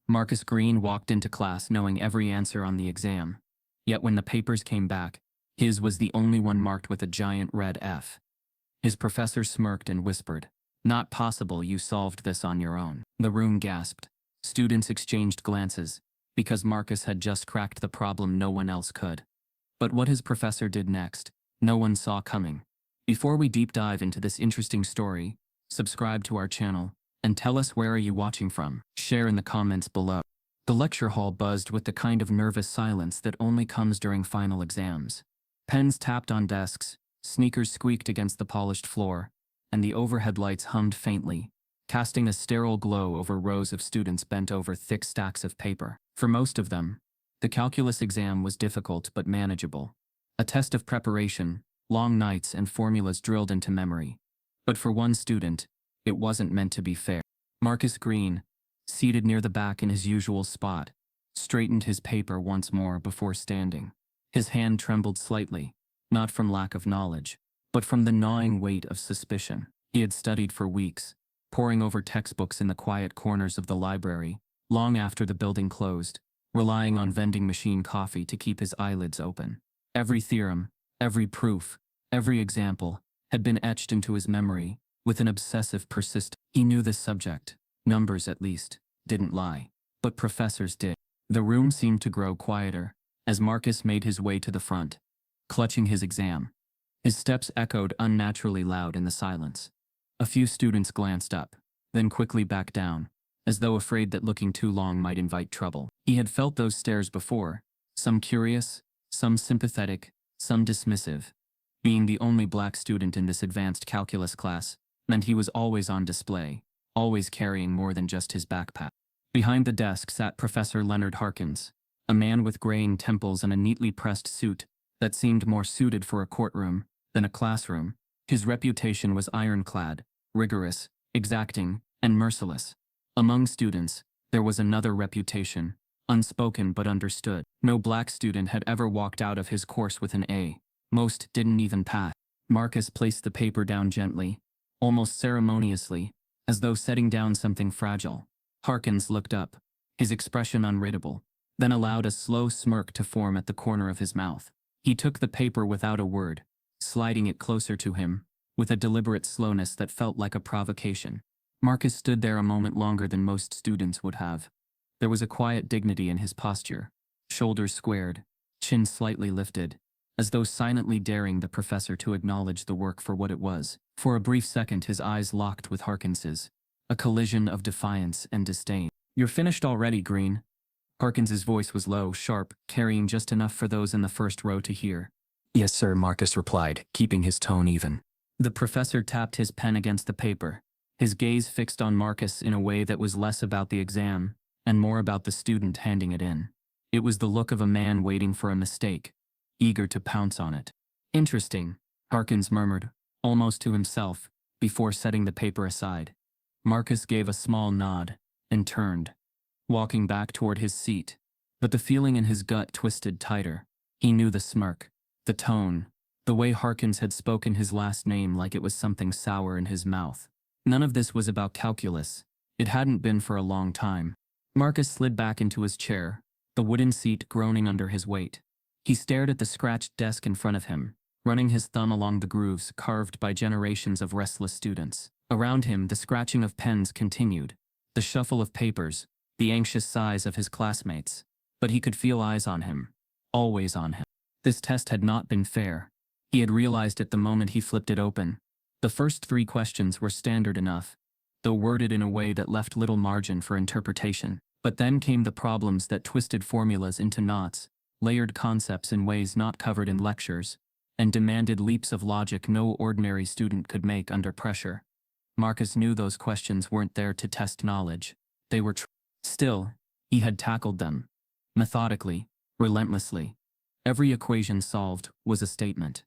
Marcus Greene walked into class knowing every answer on the exam. Yet when the papers came back, his was the only one marked with a giant red F. His professor smirked and whispered, "Not possible, you solved this on your own." The room gasped. Students exchanged glances, because Marcus had just cracked the problem no one else could. But what his professor did next, no one saw coming. Before we deep dive into this interesting story, subscribe to our channel, and tell us where are you watching from. Share in the comments below. The lecture hall buzzed with the kind of nervous silence that only comes during final exams. Pens tapped on desks, sneakers squeaked against the polished floor, and the overhead lights hummed faintly, casting a sterile glow over rows of students bent over thick stacks of paper. For most of them, the calculus exam was difficult but manageable. A test of preparation, long nights and formulas drilled into memory. But for one student, it wasn't meant to be fair. Marcus Greene, seated near the back in his usual spot, straightened his paper once more before standing. His hand trembled slightly, not from lack of knowledge, but from the gnawing weight of suspicion. He had studied for weeks, poring over textbooks in the quiet corners of the library, long after the building closed, relying on vending machine coffee to keep his eyelids open. Every theorem, every proof, every example had been etched into his memory with an obsessive persistence. He knew this subject, numbers at least, didn't lie, but professors did. The room seemed to grow quieter as Marcus made his way to the front, clutching his exam. His steps echoed unnaturally loud in the silence. A few students glanced up, then quickly back down, as though afraid that looking too long might invite trouble. He had felt those stares before, some curious, some sympathetic, some dismissive. Being the only black student in this advanced calculus class meant he was always on display, always carrying more than just his backpack. Behind the desk sat Professor Leonard Harkins, a man with graying temples and a neatly pressed suit that seemed more suited for a courtroom than a classroom. His reputation was ironclad, rigorous, exacting, and merciless. Among students, there was another reputation, unspoken but understood. No black student had ever walked out of his course with an A. Most didn't even pass. Marcus placed the paper down gently, almost ceremoniously, as though setting down something fragile. Harkins looked up, his expression unreadable, then allowed a slow smirk to form at the corner of his mouth. He took the paper without a word, sliding it closer to him, with a deliberate slowness that felt like a provocation. Marcus stood there a moment longer than most students would have. There was a quiet dignity in his posture, shoulders squared, chin slightly lifted, as though silently daring the professor to acknowledge the work for what it was. For a brief second his eyes locked with Harkins's, a collision of defiance and disdain. "You're finished already, Greene." Harkins's voice was low, sharp, carrying just enough for those in the first row to hear. "Yes, sir," Marcus replied, keeping his tone even. The professor tapped his pen against the paper, his gaze fixed on Marcus in a way that was less about the exam and more about the student handing it in. It was the look of a man waiting for a mistake, eager to pounce on it. "Interesting," Harkins murmured, almost to himself, before setting the paper aside. Marcus gave a small nod and turned, walking back toward his seat, but the feeling in his gut twisted tighter. He knew the smirk, the tone, the way Harkins had spoken his last name like it was something sour in his mouth. None of this was about calculus. It hadn't been for a long time. Marcus slid back into his chair, the wooden seat groaning under his weight. He stared at the scratched desk in front of him, running his thumb along the grooves carved by generations of restless students. Around him, the scratching of pens continued, the shuffle of papers, the anxious sighs of his classmates. But he could feel eyes on him, always on him. This test had not been fair. He had realized it the moment he flipped it open. The first 3 questions were standard enough, though worded in a way that left little margin for interpretation. But then came the problems that twisted formulas into knots, layered concepts in ways not covered in lectures, and demanded leaps of logic no ordinary student could make under pressure. Marcus knew those questions weren't there to test knowledge. They were Still, he had tackled them. Methodically, relentlessly. Every equation solved was a statement.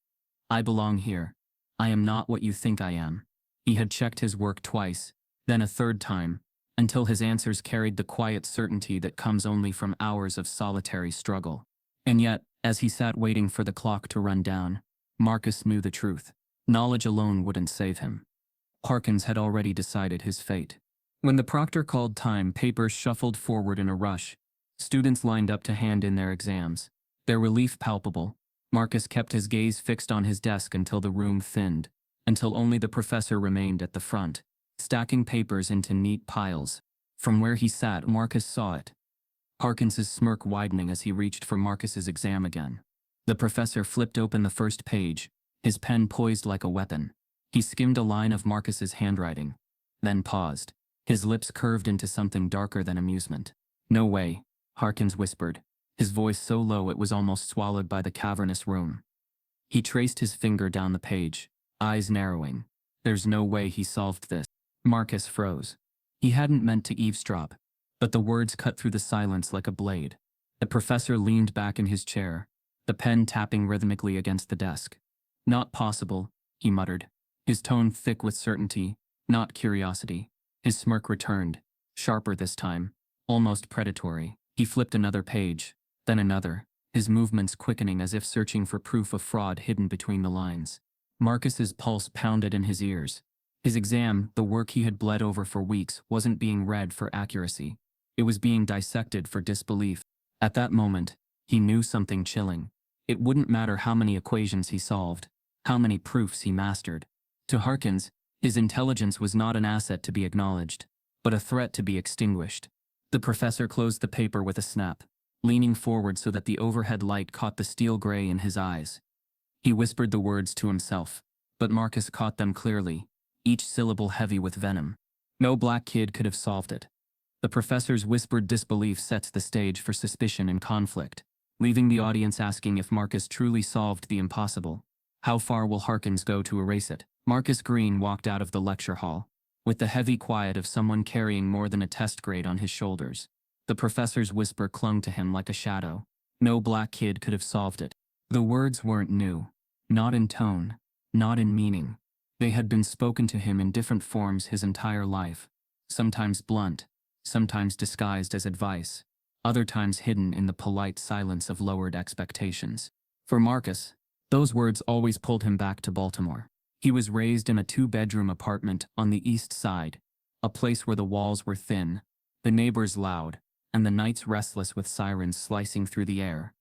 "I belong here. I am not what you think I am." He had checked his work twice, then a third time, until his answers carried the quiet certainty that comes only from hours of solitary struggle. And yet, as he sat waiting for the clock to run down, Marcus knew the truth. Knowledge alone wouldn't save him. Harkins had already decided his fate. When the proctor called time, papers shuffled forward in a rush. Students lined up to hand in their exams. Their relief palpable. Marcus kept his gaze fixed on his desk until the room thinned, until only the professor remained at the front, stacking papers into neat piles. From where he sat, Marcus saw it. Harkins's smirk widening as he reached for Marcus's exam again. The professor flipped open the first page, his pen poised like a weapon. He skimmed a line of Marcus's handwriting, then paused. His lips curved into something darker than amusement. "No way," Harkins whispered, his voice so low it was almost swallowed by the cavernous room. He traced his finger down the page, eyes narrowing. "There's no way he solved this." Marcus froze. He hadn't meant to eavesdrop, but the words cut through the silence like a blade. The professor leaned back in his chair, the pen tapping rhythmically against the desk. "Not possible," he muttered, his tone thick with certainty, not curiosity. His smirk returned, sharper this time, almost predatory. He flipped another page, then another, his movements quickening as if searching for proof of fraud hidden between the lines. Marcus's pulse pounded in his ears. His exam, the work he had bled over for weeks, wasn't being read for accuracy. It was being dissected for disbelief. At that moment, he knew something chilling. It wouldn't matter how many equations he solved, how many proofs he mastered. To Harkins, his intelligence was not an asset to be acknowledged, but a threat to be extinguished. The professor closed the paper with a snap, leaning forward so that the overhead light caught the steel gray in his eyes. He whispered the words to himself, but Marcus caught them clearly, each syllable heavy with venom. "No black kid could have solved it." The professor's whispered disbelief sets the stage for suspicion and conflict, leaving the audience asking if Marcus truly solved the impossible. How far will Harkins go to erase it? Marcus Greene walked out of the lecture hall, with the heavy quiet of someone carrying more than a test grade on his shoulders. The professor's whisper clung to him like a shadow. No black kid could have solved it. The words weren't new, not in tone, not in meaning. They had been spoken to him in different forms his entire life, sometimes blunt, sometimes disguised as advice, other times hidden in the polite silence of lowered expectations. For Marcus, those words always pulled him back to Baltimore. He was raised in a 2-bedroom apartment on the East Side, a place where the walls were thin, the neighbors loud, and the nights restless with sirens slicing through the air.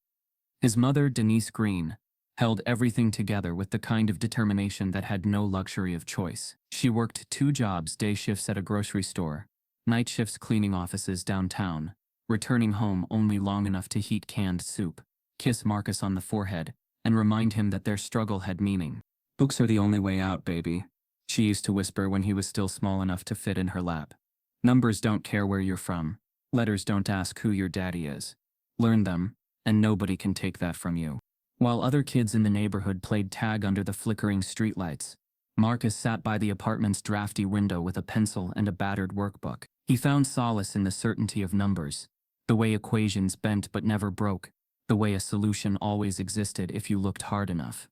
His mother, Denise Greene, held everything together with the kind of determination that had no luxury of choice. She worked 2 jobs, day shifts at a grocery store, night shifts cleaning offices downtown, returning home only long enough to heat canned soup, kiss Marcus on the forehead, and remind him that their struggle had meaning. "Books are the only way out, baby," she used to whisper when he was still small enough to fit in her lap. "Numbers don't care where you're from. Letters don't ask who your daddy is. Learn them, and nobody can take that from you." While other kids in the neighborhood played tag under the flickering streetlights, Marcus sat by the apartment's drafty window with a pencil and a battered workbook. He found solace in the certainty of numbers, the way equations bent but never broke, the way a solution always existed if you looked hard enough.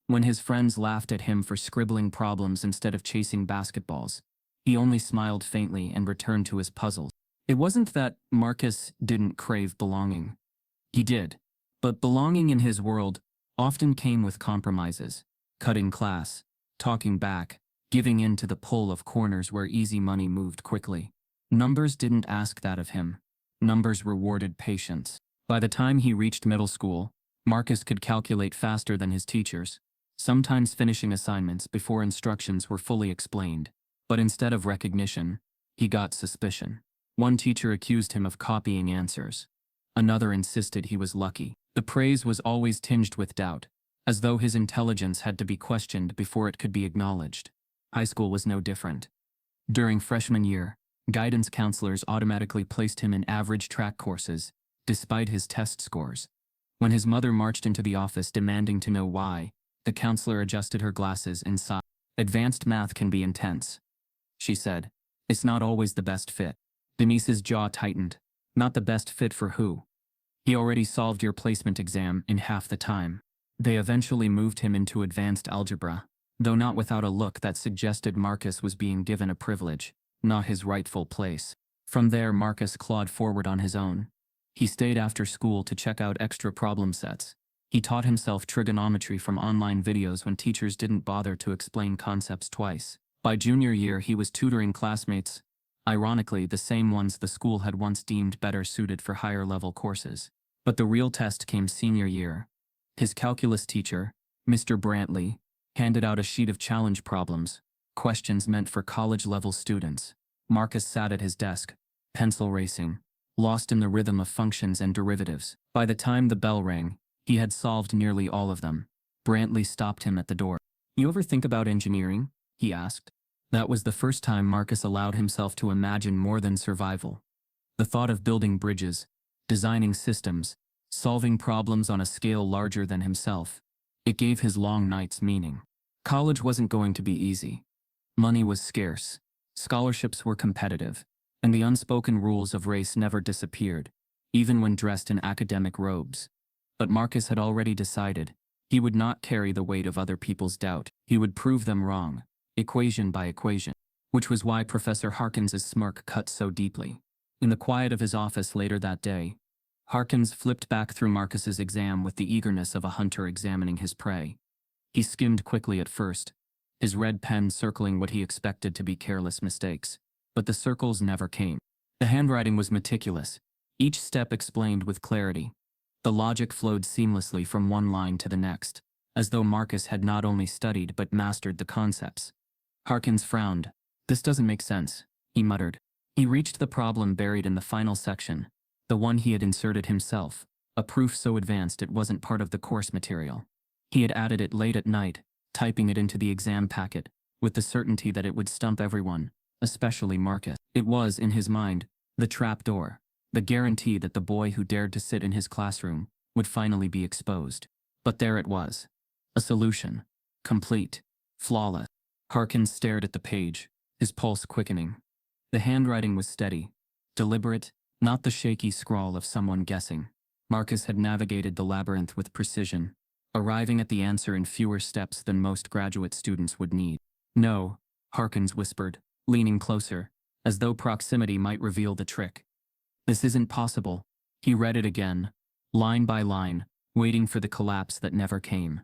When his friends laughed at him for scribbling problems instead of chasing basketballs, he only smiled faintly and returned to his puzzles. It wasn't that Marcus didn't crave belonging. He did, but belonging in his world often came with compromises, cutting class, talking back, giving in to the pull of corners where easy money moved quickly. Numbers didn't ask that of him. Numbers rewarded patience. By the time he reached middle school, Marcus could calculate faster than his teachers, sometimes finishing assignments before instructions were fully explained. But instead of recognition, he got suspicion. One teacher accused him of copying answers. Another insisted he was lucky. The praise was always tinged with doubt, as though his intelligence had to be questioned before it could be acknowledged. High school was no different. During freshman year, guidance counselors automatically placed him in average track courses, despite his test scores. When his mother marched into the office demanding to know why, the counselor adjusted her glasses and sighed. "Advanced math can be intense," she said. "It's not always the best fit." Denise's jaw tightened. "Not the best fit for who?" "He already solved your placement exam in half the time." They eventually moved him into advanced algebra, though not without a look that suggested Marcus was being given a privilege, not his rightful place. From there, Marcus clawed forward on his own. He stayed after school to check out extra problem sets. He taught himself trigonometry from online videos when teachers didn't bother to explain concepts twice. By junior year, he was tutoring classmates, Ironically, the same ones the school had once deemed better suited for higher-level courses. But the real test came senior year. His calculus teacher, Mr. Brantley, handed out a sheet of challenge problems, questions meant for college-level students. Marcus sat at his desk, pencil racing, lost in the rhythm of functions and derivatives. By the time the bell rang, he had solved nearly all of them. Brantley stopped him at the door. "You ever think about engineering?" he asked. That was the first time Marcus allowed himself to imagine more than survival. The thought of building bridges, designing systems, solving problems on a scale larger than himself, it gave his long nights meaning. College wasn't going to be easy. Money was scarce, scholarships were competitive, and the unspoken rules of race never disappeared, even when dressed in academic robes. But Marcus had already decided he would not carry the weight of other people's doubt. He would prove them wrong, equation by equation, which was why Professor Harkins's smirk cut so deeply. In the quiet of his office later that day, Harkins flipped back through Marcus's exam with the eagerness of a hunter examining his prey. He skimmed quickly at first, his red pen circling what he expected to be careless mistakes, but the circles never came. The handwriting was meticulous, each step explained with clarity. The logic flowed seamlessly from one line to the next, as though Marcus had not only studied but mastered the concepts. Harkins frowned. "This doesn't make sense," he muttered. He reached the problem buried in the final section, the one he had inserted himself, a proof so advanced it wasn't part of the course material. He had added it late at night, typing it into the exam packet, with the certainty that it would stump everyone, especially Marcus. It was, in his mind, the trapdoor, the guarantee that the boy who dared to sit in his classroom would finally be exposed. But there it was. A solution. Complete. Flawless. Harkins stared at the page, his pulse quickening. The handwriting was steady, deliberate, not the shaky scrawl of someone guessing. Marcus had navigated the labyrinth with precision, arriving at the answer in fewer steps than most graduate students would need. "No," Harkins whispered, leaning closer, as though proximity might reveal the trick. "This isn't possible." He read it again, line by line, waiting for the collapse that never came.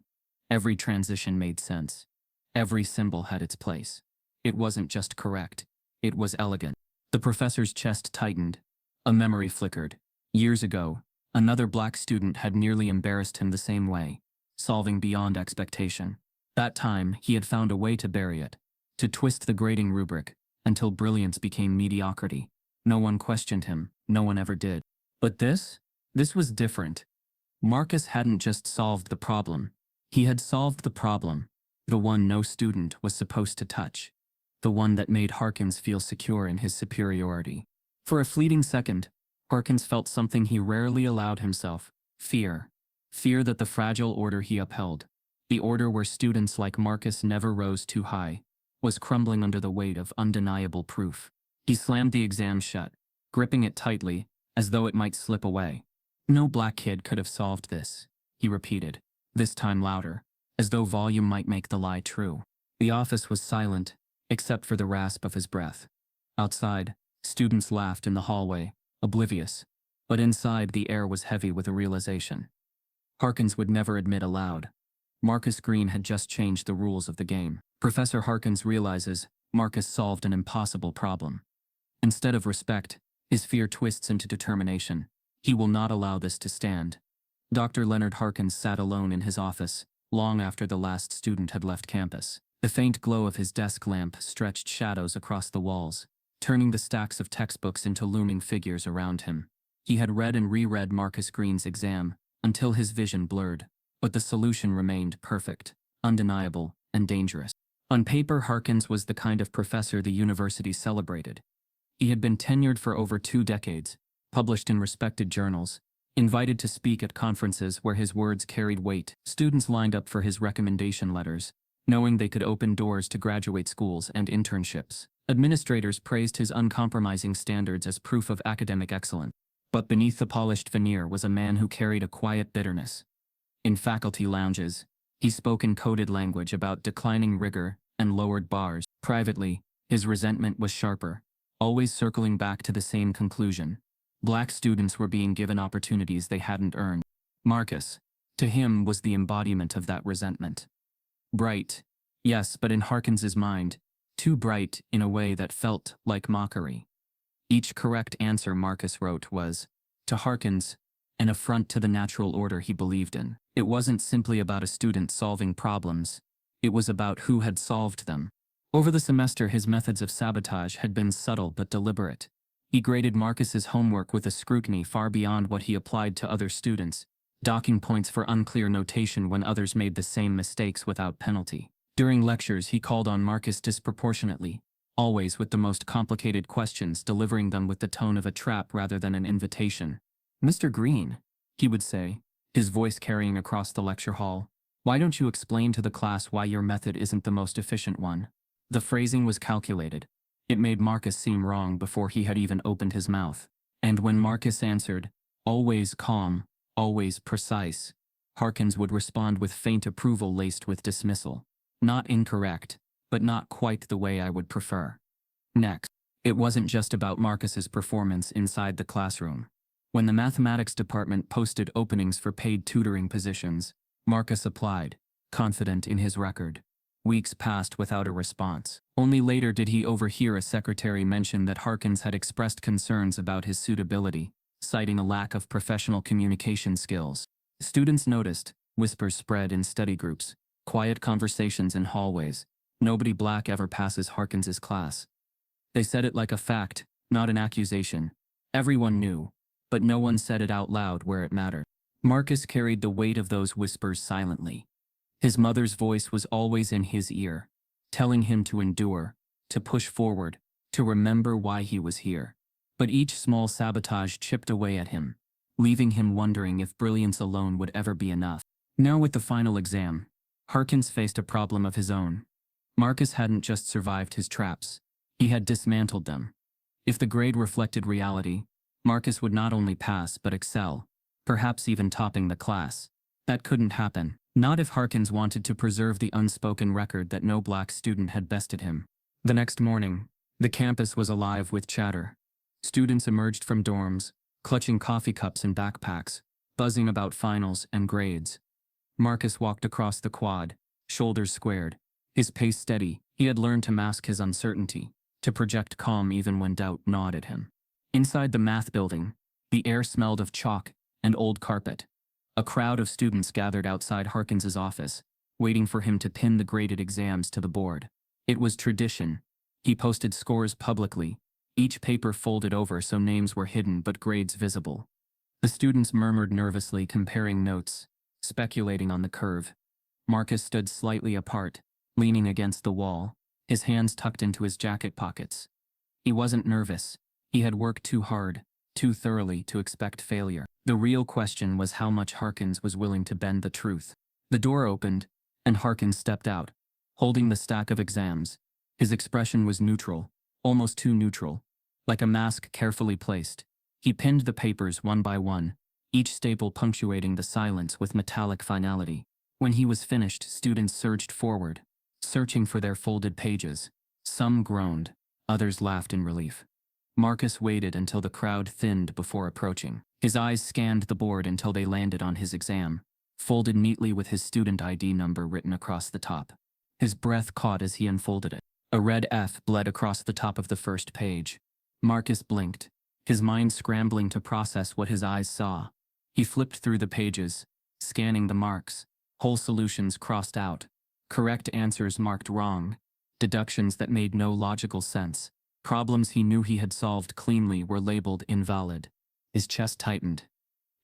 Every transition made sense. Every symbol had its place. It wasn't just correct, it was elegant. The professor's chest tightened. A memory flickered. Years ago, another black student had nearly embarrassed him the same way, solving beyond expectation. That time, he had found a way to bury it, to twist the grading rubric, until brilliance became mediocrity. No one questioned him, no one ever did. But this was different. Marcus hadn't just solved the problem. He had solved the problem, the one no student was supposed to touch, the one that made Harkins feel secure in his superiority. For a fleeting second, Harkins felt something he rarely allowed himself: fear. Fear that the fragile order he upheld, the order where students like Marcus never rose too high, was crumbling under the weight of undeniable proof. He slammed the exam shut, gripping it tightly, as though it might slip away. "No black kid could have solved this," he repeated, this time louder, as though volume might make the lie true. The office was silent, except for the rasp of his breath. Outside, students laughed in the hallway, oblivious, but inside the air was heavy with a realization. Harkins would never admit aloud. Marcus Greene had just changed the rules of the game. Professor Harkins realizes Marcus solved an impossible problem. Instead of respect, his fear twists into determination. He will not allow this to stand. Dr. Leonard Harkins sat alone in his office, long after the last student had left campus. The faint glow of his desk lamp stretched shadows across the walls, turning the stacks of textbooks into looming figures around him. He had read and reread Marcus Greene's exam, until his vision blurred, but the solution remained perfect, undeniable, and dangerous. On paper, Harkins was the kind of professor the university celebrated. He had been tenured for over 2 decades, published in respected journals, invited to speak at conferences where his words carried weight. Students lined up for his recommendation letters, knowing they could open doors to graduate schools and internships. Administrators praised his uncompromising standards as proof of academic excellence. But beneath the polished veneer was a man who carried a quiet bitterness. In faculty lounges, he spoke in coded language about declining rigor and lowered bars. Privately, his resentment was sharper, always circling back to the same conclusion. Black students were being given opportunities they hadn't earned. Marcus, to him, was the embodiment of that resentment. Bright, yes, but in Harkins's mind, too bright in a way that felt like mockery. Each correct answer Marcus wrote was, to Harkins, an affront to the natural order he believed in. It wasn't simply about a student solving problems. It was about who had solved them. Over the semester, his methods of sabotage had been subtle but deliberate. He graded Marcus's homework with a scrutiny far beyond what he applied to other students, docking points for unclear notation when others made the same mistakes without penalty. During lectures, he called on Marcus disproportionately, always with the most complicated questions, delivering them with the tone of a trap rather than an invitation. "Mr. Greene," he would say, his voice carrying across the lecture hall, "why don't you explain to the class why your method isn't the most efficient one?" The phrasing was calculated. It made Marcus seem wrong before he had even opened his mouth. And when Marcus answered, always calm, always precise, Harkins would respond with faint approval laced with dismissal. "Not incorrect, but not quite the way I would prefer." Next, it wasn't just about Marcus's performance inside the classroom. When the mathematics department posted openings for paid tutoring positions, Marcus applied, confident in his record. Weeks passed without a response. Only later did he overhear a secretary mention that Harkins had expressed concerns about his suitability, citing a lack of professional communication skills. Students noticed, whispers spread in study groups, quiet conversations in hallways. Nobody black ever passes Harkins's class. They said it like a fact, not an accusation. Everyone knew, but no one said it out loud where it mattered. Marcus carried the weight of those whispers silently. His mother's voice was always in his ear, telling him to endure, to push forward, to remember why he was here. But each small sabotage chipped away at him, leaving him wondering if brilliance alone would ever be enough. Now with the final exam, Harkins faced a problem of his own. Marcus hadn't just survived his traps, he had dismantled them. If the grade reflected reality, Marcus would not only pass but excel, perhaps even topping the class. That couldn't happen. Not if Harkins wanted to preserve the unspoken record that no black student had bested him. The next morning, the campus was alive with chatter. Students emerged from dorms, clutching coffee cups and backpacks, buzzing about finals and grades. Marcus walked across the quad, shoulders squared, his pace steady. He had learned to mask his uncertainty, to project calm even when doubt gnawed at him. Inside the math building, the air smelled of chalk and old carpet. A crowd of students gathered outside Harkins's office, waiting for him to pin the graded exams to the board. It was tradition. He posted scores publicly, each paper folded over so names were hidden but grades visible. The students murmured nervously, comparing notes, speculating on the curve. Marcus stood slightly apart, leaning against the wall, his hands tucked into his jacket pockets. He wasn't nervous. He had worked too hard, too thoroughly to expect failure. The real question was how much Harkins was willing to bend the truth. The door opened, and Harkins stepped out, holding the stack of exams. His expression was neutral, almost too neutral, like a mask carefully placed. He pinned the papers one by one, each staple punctuating the silence with metallic finality. When he was finished, students surged forward, searching for their folded pages. Some groaned, others laughed in relief. Marcus waited until the crowd thinned before approaching. His eyes scanned the board until they landed on his exam, folded neatly with his student ID number written across the top. His breath caught as he unfolded it. A red F bled across the top of the first page. Marcus blinked, his mind scrambling to process what his eyes saw. He flipped through the pages, scanning the marks. Whole solutions crossed out, correct answers marked wrong, deductions that made no logical sense. Problems he knew he had solved cleanly were labeled invalid. His chest tightened.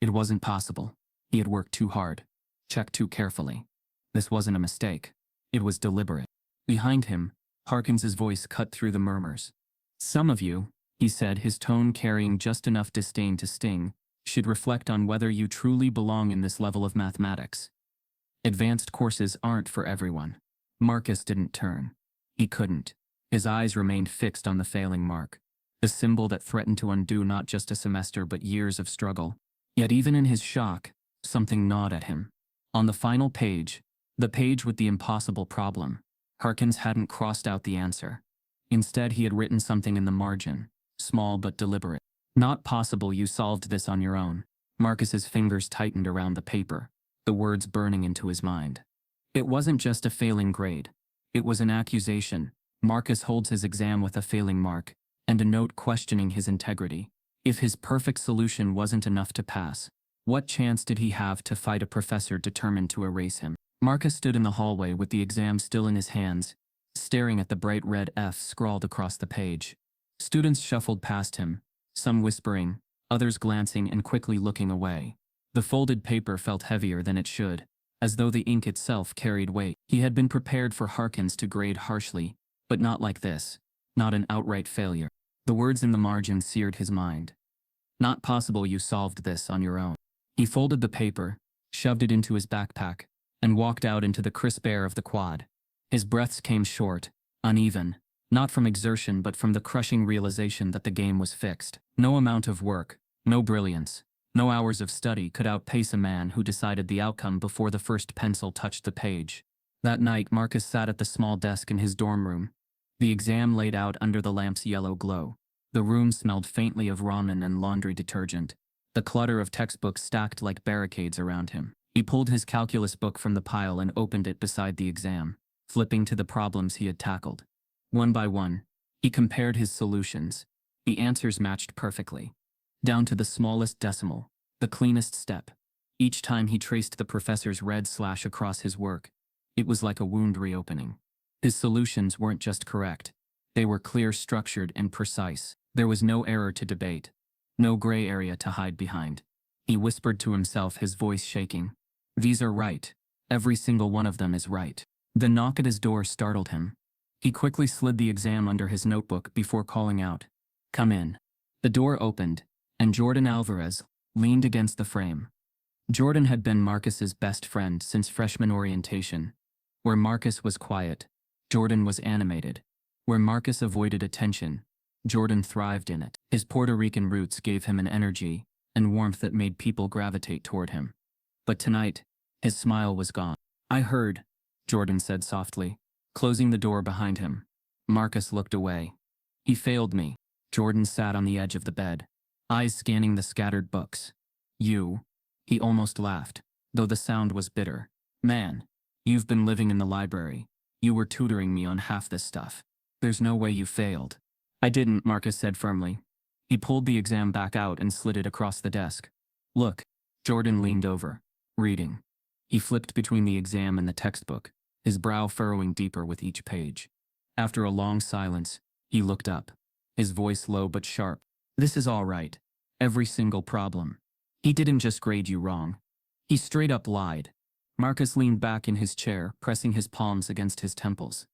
It wasn't possible. He had worked too hard, checked too carefully. This wasn't a mistake. It was deliberate. Behind him, Harkins's voice cut through the murmurs. "Some of you," he said, his tone carrying just enough disdain to sting, "should reflect on whether you truly belong in this level of mathematics. Advanced courses aren't for everyone." Marcus didn't turn. He couldn't. His eyes remained fixed on the failing mark, the symbol that threatened to undo not just a semester but years of struggle. Yet even in his shock, something gnawed at him. On the final page, the page with the impossible problem, Harkins hadn't crossed out the answer. Instead, he had written something in the margin, small but deliberate. "Not possible, you solved this on your own." Marcus's fingers tightened around the paper, the words burning into his mind. It wasn't just a failing grade. It was an accusation. Marcus holds his exam with a failing mark. and a note questioning his integrity. If his perfect solution wasn't enough to pass, what chance did he have to fight a professor determined to erase him? Marcus stood in the hallway with the exam still in his hands, staring at the bright red F scrawled across the page. Students shuffled past him, some whispering, others glancing and quickly looking away. The folded paper felt heavier than it should, as though the ink itself carried weight. He had been prepared for Harkins to grade harshly, but not like this, not an outright failure. The words in the margin seared his mind. Not possible you solved this on your own. He folded the paper, shoved it into his backpack, and walked out into the crisp air of the quad. His breaths came short, uneven, not from exertion but from the crushing realization that the game was fixed. No amount of work, no brilliance, no hours of study could outpace a man who decided the outcome before the first pencil touched the page. That night, Marcus sat at the small desk in his dorm room, the exam laid out under the lamp's yellow glow. The room smelled faintly of ramen and laundry detergent, the clutter of textbooks stacked like barricades around him. He pulled his calculus book from the pile and opened it beside the exam, flipping to the problems he had tackled. One by one, he compared his solutions. The answers matched perfectly, down to the smallest decimal, the cleanest step. Each time he traced the professor's red slash across his work, it was like a wound reopening. His solutions weren't just correct. They were clear, structured, and precise. There was no error to debate, no gray area to hide behind. He whispered to himself, his voice shaking. These are right. Every single one of them is right. The knock at his door startled him. He quickly slid the exam under his notebook before calling out, "Come in." The door opened, and Jordan Alvarez leaned against the frame. Jordan had been Marcus's best friend since freshman orientation. Where Marcus was quiet, Jordan was animated. Where Marcus avoided attention, Jordan thrived in it. His Puerto Rican roots gave him an energy and warmth that made people gravitate toward him. But tonight, his smile was gone. "I heard," Jordan said softly, closing the door behind him. Marcus looked away. "He failed me." Jordan sat on the edge of the bed, eyes scanning the scattered books. "You?" He almost laughed, though the sound was bitter. "Man, you've been living in the library. You were tutoring me on half this stuff. There's no way you failed." "I didn't," Marcus said firmly. He pulled the exam back out and slid it across the desk. "Look." Jordan leaned over, reading. He flipped between the exam and the textbook, his brow furrowing deeper with each page. After a long silence, he looked up, his voice low but sharp. "This is all right. Every single problem. He didn't just grade you wrong. He straight up lied." Marcus leaned back in his chair, pressing his palms against his temples.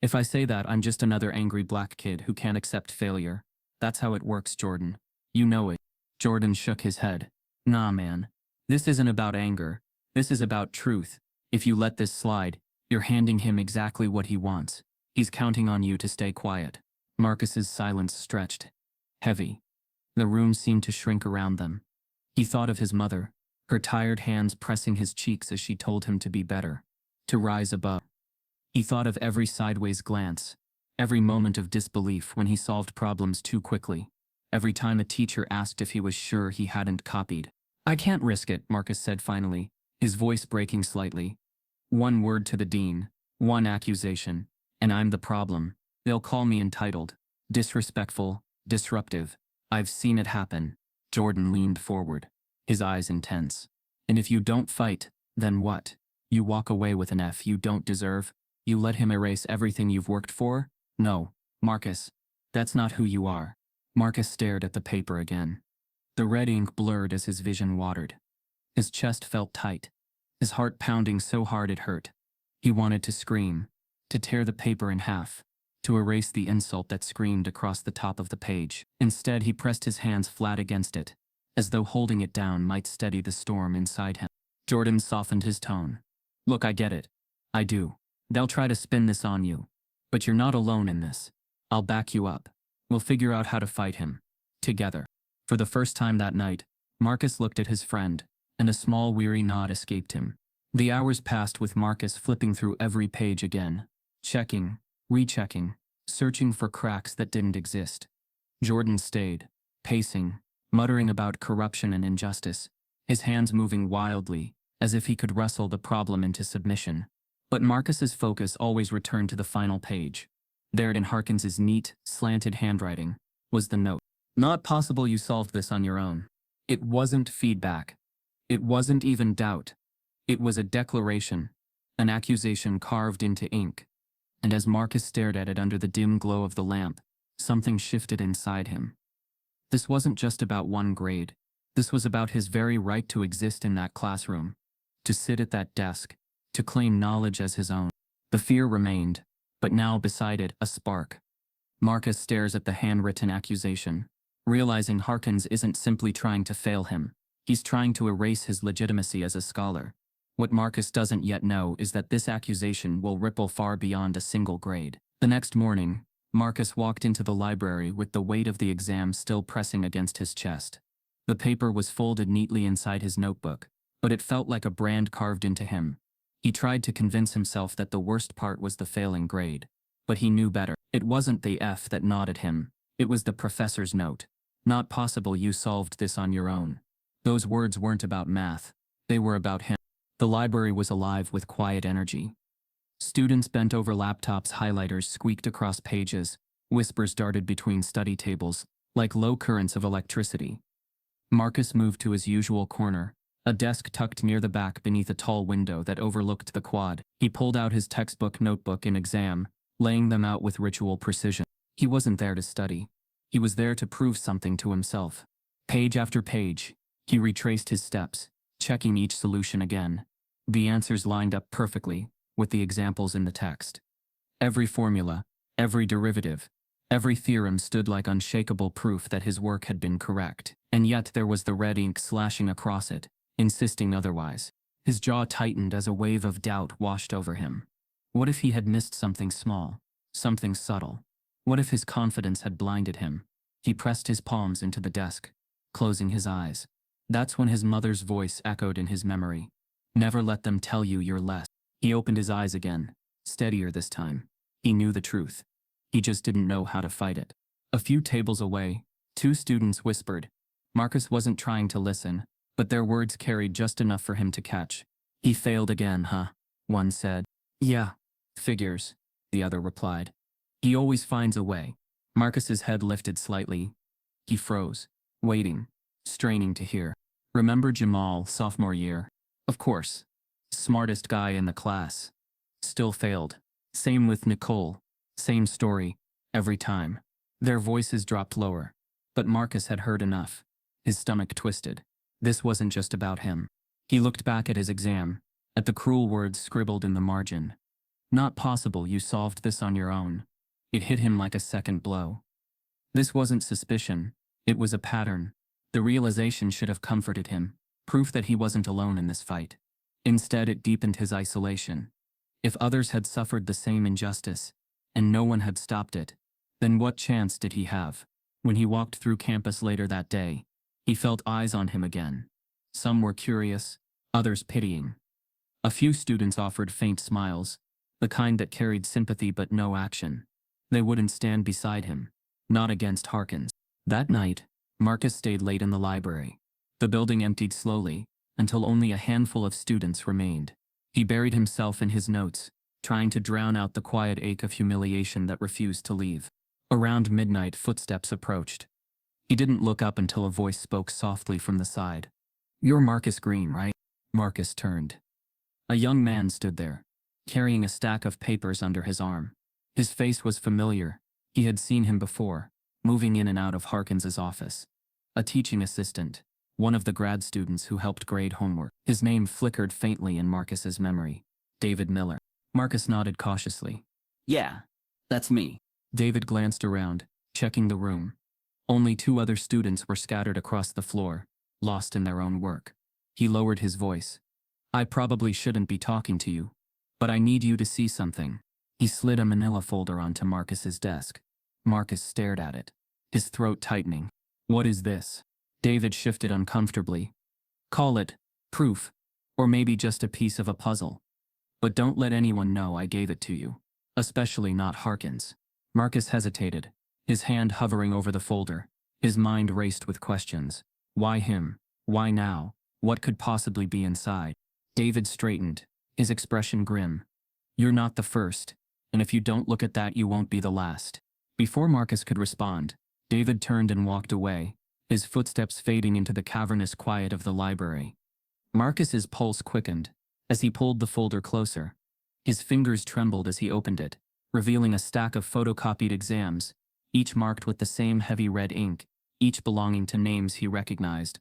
"If I say that, I'm just another angry black kid who can't accept failure. That's how it works, Jordan. You know it." Jordan shook his head. "Nah, man. This isn't about anger. This is about truth. If you let this slide, you're handing him exactly what he wants. He's counting on you to stay quiet." Marcus's silence stretched, heavy. The room seemed to shrink around them. He thought of his mother, her tired hands pressing his cheeks as she told him to be better, to rise above. He thought of every sideways glance, every moment of disbelief when he solved problems too quickly, every time a teacher asked if he was sure he hadn't copied. "I can't risk it," Marcus said finally, his voice breaking slightly. "One word to the dean, one accusation, and I'm the problem. They'll call me entitled, disrespectful, disruptive. I've seen it happen." Jordan leaned forward, his eyes intense. "And if you don't fight, then what? You walk away with an F you don't deserve? You let him erase everything you've worked for? No, Marcus. That's not who you are." Marcus stared at the paper again. The red ink blurred as his vision watered. His chest felt tight, his heart pounding so hard it hurt. He wanted to scream, to tear the paper in half, to erase the insult that screamed across the top of the page. Instead, he pressed his hands flat against it, as though holding it down might steady the storm inside him. Jordan softened his tone. "Look, I get it. I do. They'll try to spin this on you. But you're not alone in this. I'll back you up. We'll figure out how to fight him. Together." For the first time that night, Marcus looked at his friend, and a small weary nod escaped him. The hours passed with Marcus flipping through every page again, checking, rechecking, searching for cracks that didn't exist. Jordan stayed, pacing, muttering about corruption and injustice, his hands moving wildly, as if he could wrestle the problem into submission. But Marcus's focus always returned to the final page. There in Harkins's neat, slanted handwriting, was the note. Not possible you solved this on your own. It wasn't feedback. It wasn't even doubt. It was a declaration, an accusation carved into ink. And as Marcus stared at it under the dim glow of the lamp, something shifted inside him. This wasn't just about one grade. This was about his very right to exist in that classroom, to sit at that desk, to claim knowledge as his own. The fear remained, but now beside it, a spark. Marcus stares at the handwritten accusation, realizing Harkins isn't simply trying to fail him. He's trying to erase his legitimacy as a scholar. What Marcus doesn't yet know is that this accusation will ripple far beyond a single grade. The next morning, Marcus walked into the library with the weight of the exam still pressing against his chest. The paper was folded neatly inside his notebook, but it felt like a brand carved into him. He tried to convince himself that the worst part was the failing grade, but he knew better. It wasn't the F that gnawed at him. It was the professor's note. Not possible you solved this on your own. Those words weren't about math. They were about him. The library was alive with quiet energy. Students bent over laptops, highlighters squeaked across pages, whispers darted between study tables, like low currents of electricity. Marcus moved to his usual corner, a desk tucked near the back beneath a tall window that overlooked the quad. He pulled out his textbook, notebook, and exam, laying them out with ritual precision. He wasn't there to study. He was there to prove something to himself. Page after page, he retraced his steps, checking each solution again. The answers lined up perfectly, with the examples in the text. Every formula, every derivative, every theorem stood like unshakable proof that his work had been correct. And yet there was the red ink slashing across it, insisting otherwise. His jaw tightened as a wave of doubt washed over him. What if he had missed something small, something subtle? What if his confidence had blinded him? He pressed his palms into the desk, closing his eyes. That's when his mother's voice echoed in his memory. Never let them tell you you're less. He opened his eyes again, steadier this time. He knew the truth. He just didn't know how to fight it. A few tables away, two students whispered. Marcus wasn't trying to listen, but their words carried just enough for him to catch. He failed again, huh? One said. Yeah, figures, the other replied. He always finds a way. Marcus's head lifted slightly. He froze, waiting, straining to hear. Remember Jamal, sophomore year? Of course. Smartest guy in the class. Still failed. Same with Nicole. Same story, every time. Their voices dropped lower, but Marcus had heard enough. His stomach twisted. This wasn't just about him. He looked back at his exam, at the cruel words scribbled in the margin. Not possible you solved this on your own. It hit him like a second blow. This wasn't suspicion. It was a pattern. The realization should have comforted him, proof that he wasn't alone in this fight. Instead, it deepened his isolation. If others had suffered the same injustice, and no one had stopped it, then what chance did he have? When he walked through campus later that day, he felt eyes on him again. Some were curious, others pitying. A few students offered faint smiles, the kind that carried sympathy but no action. They wouldn't stand beside him, not against Harkins. That night, Marcus stayed late in the library. The building emptied slowly, until only a handful of students remained. He buried himself in his notes, trying to drown out the quiet ache of humiliation that refused to leave. Around midnight, footsteps approached. He didn't look up until a voice spoke softly from the side. "You're Marcus Greene, right?" Marcus turned. A young man stood there, carrying a stack of papers under his arm. His face was familiar. He had seen him before, moving in and out of Harkins's office. A teaching assistant, one of the grad students who helped grade homework. His name flickered faintly in Marcus's memory. David Miller. Marcus nodded cautiously. "Yeah, that's me." David glanced around, checking the room. Only two other students were scattered across the floor, lost in their own work. He lowered his voice. "I probably shouldn't be talking to you, but I need you to see something." He slid a manila folder onto Marcus's desk. Marcus stared at it, his throat tightening. "What is this?" David shifted uncomfortably. "Call it proof, or maybe just a piece of a puzzle. But don't let anyone know I gave it to you, especially not Harkins." Marcus hesitated, his hand hovering over the folder. His mind raced with questions. Why him? Why now? What could possibly be inside? David straightened, his expression grim. "You're not the first, and if you don't look at that, you won't be the last." Before Marcus could respond, David turned and walked away, his footsteps fading into the cavernous quiet of the library. Marcus's pulse quickened as he pulled the folder closer. His fingers trembled as he opened it, revealing a stack of photocopied exams, each marked with the same heavy red ink, each belonging to names he recognized.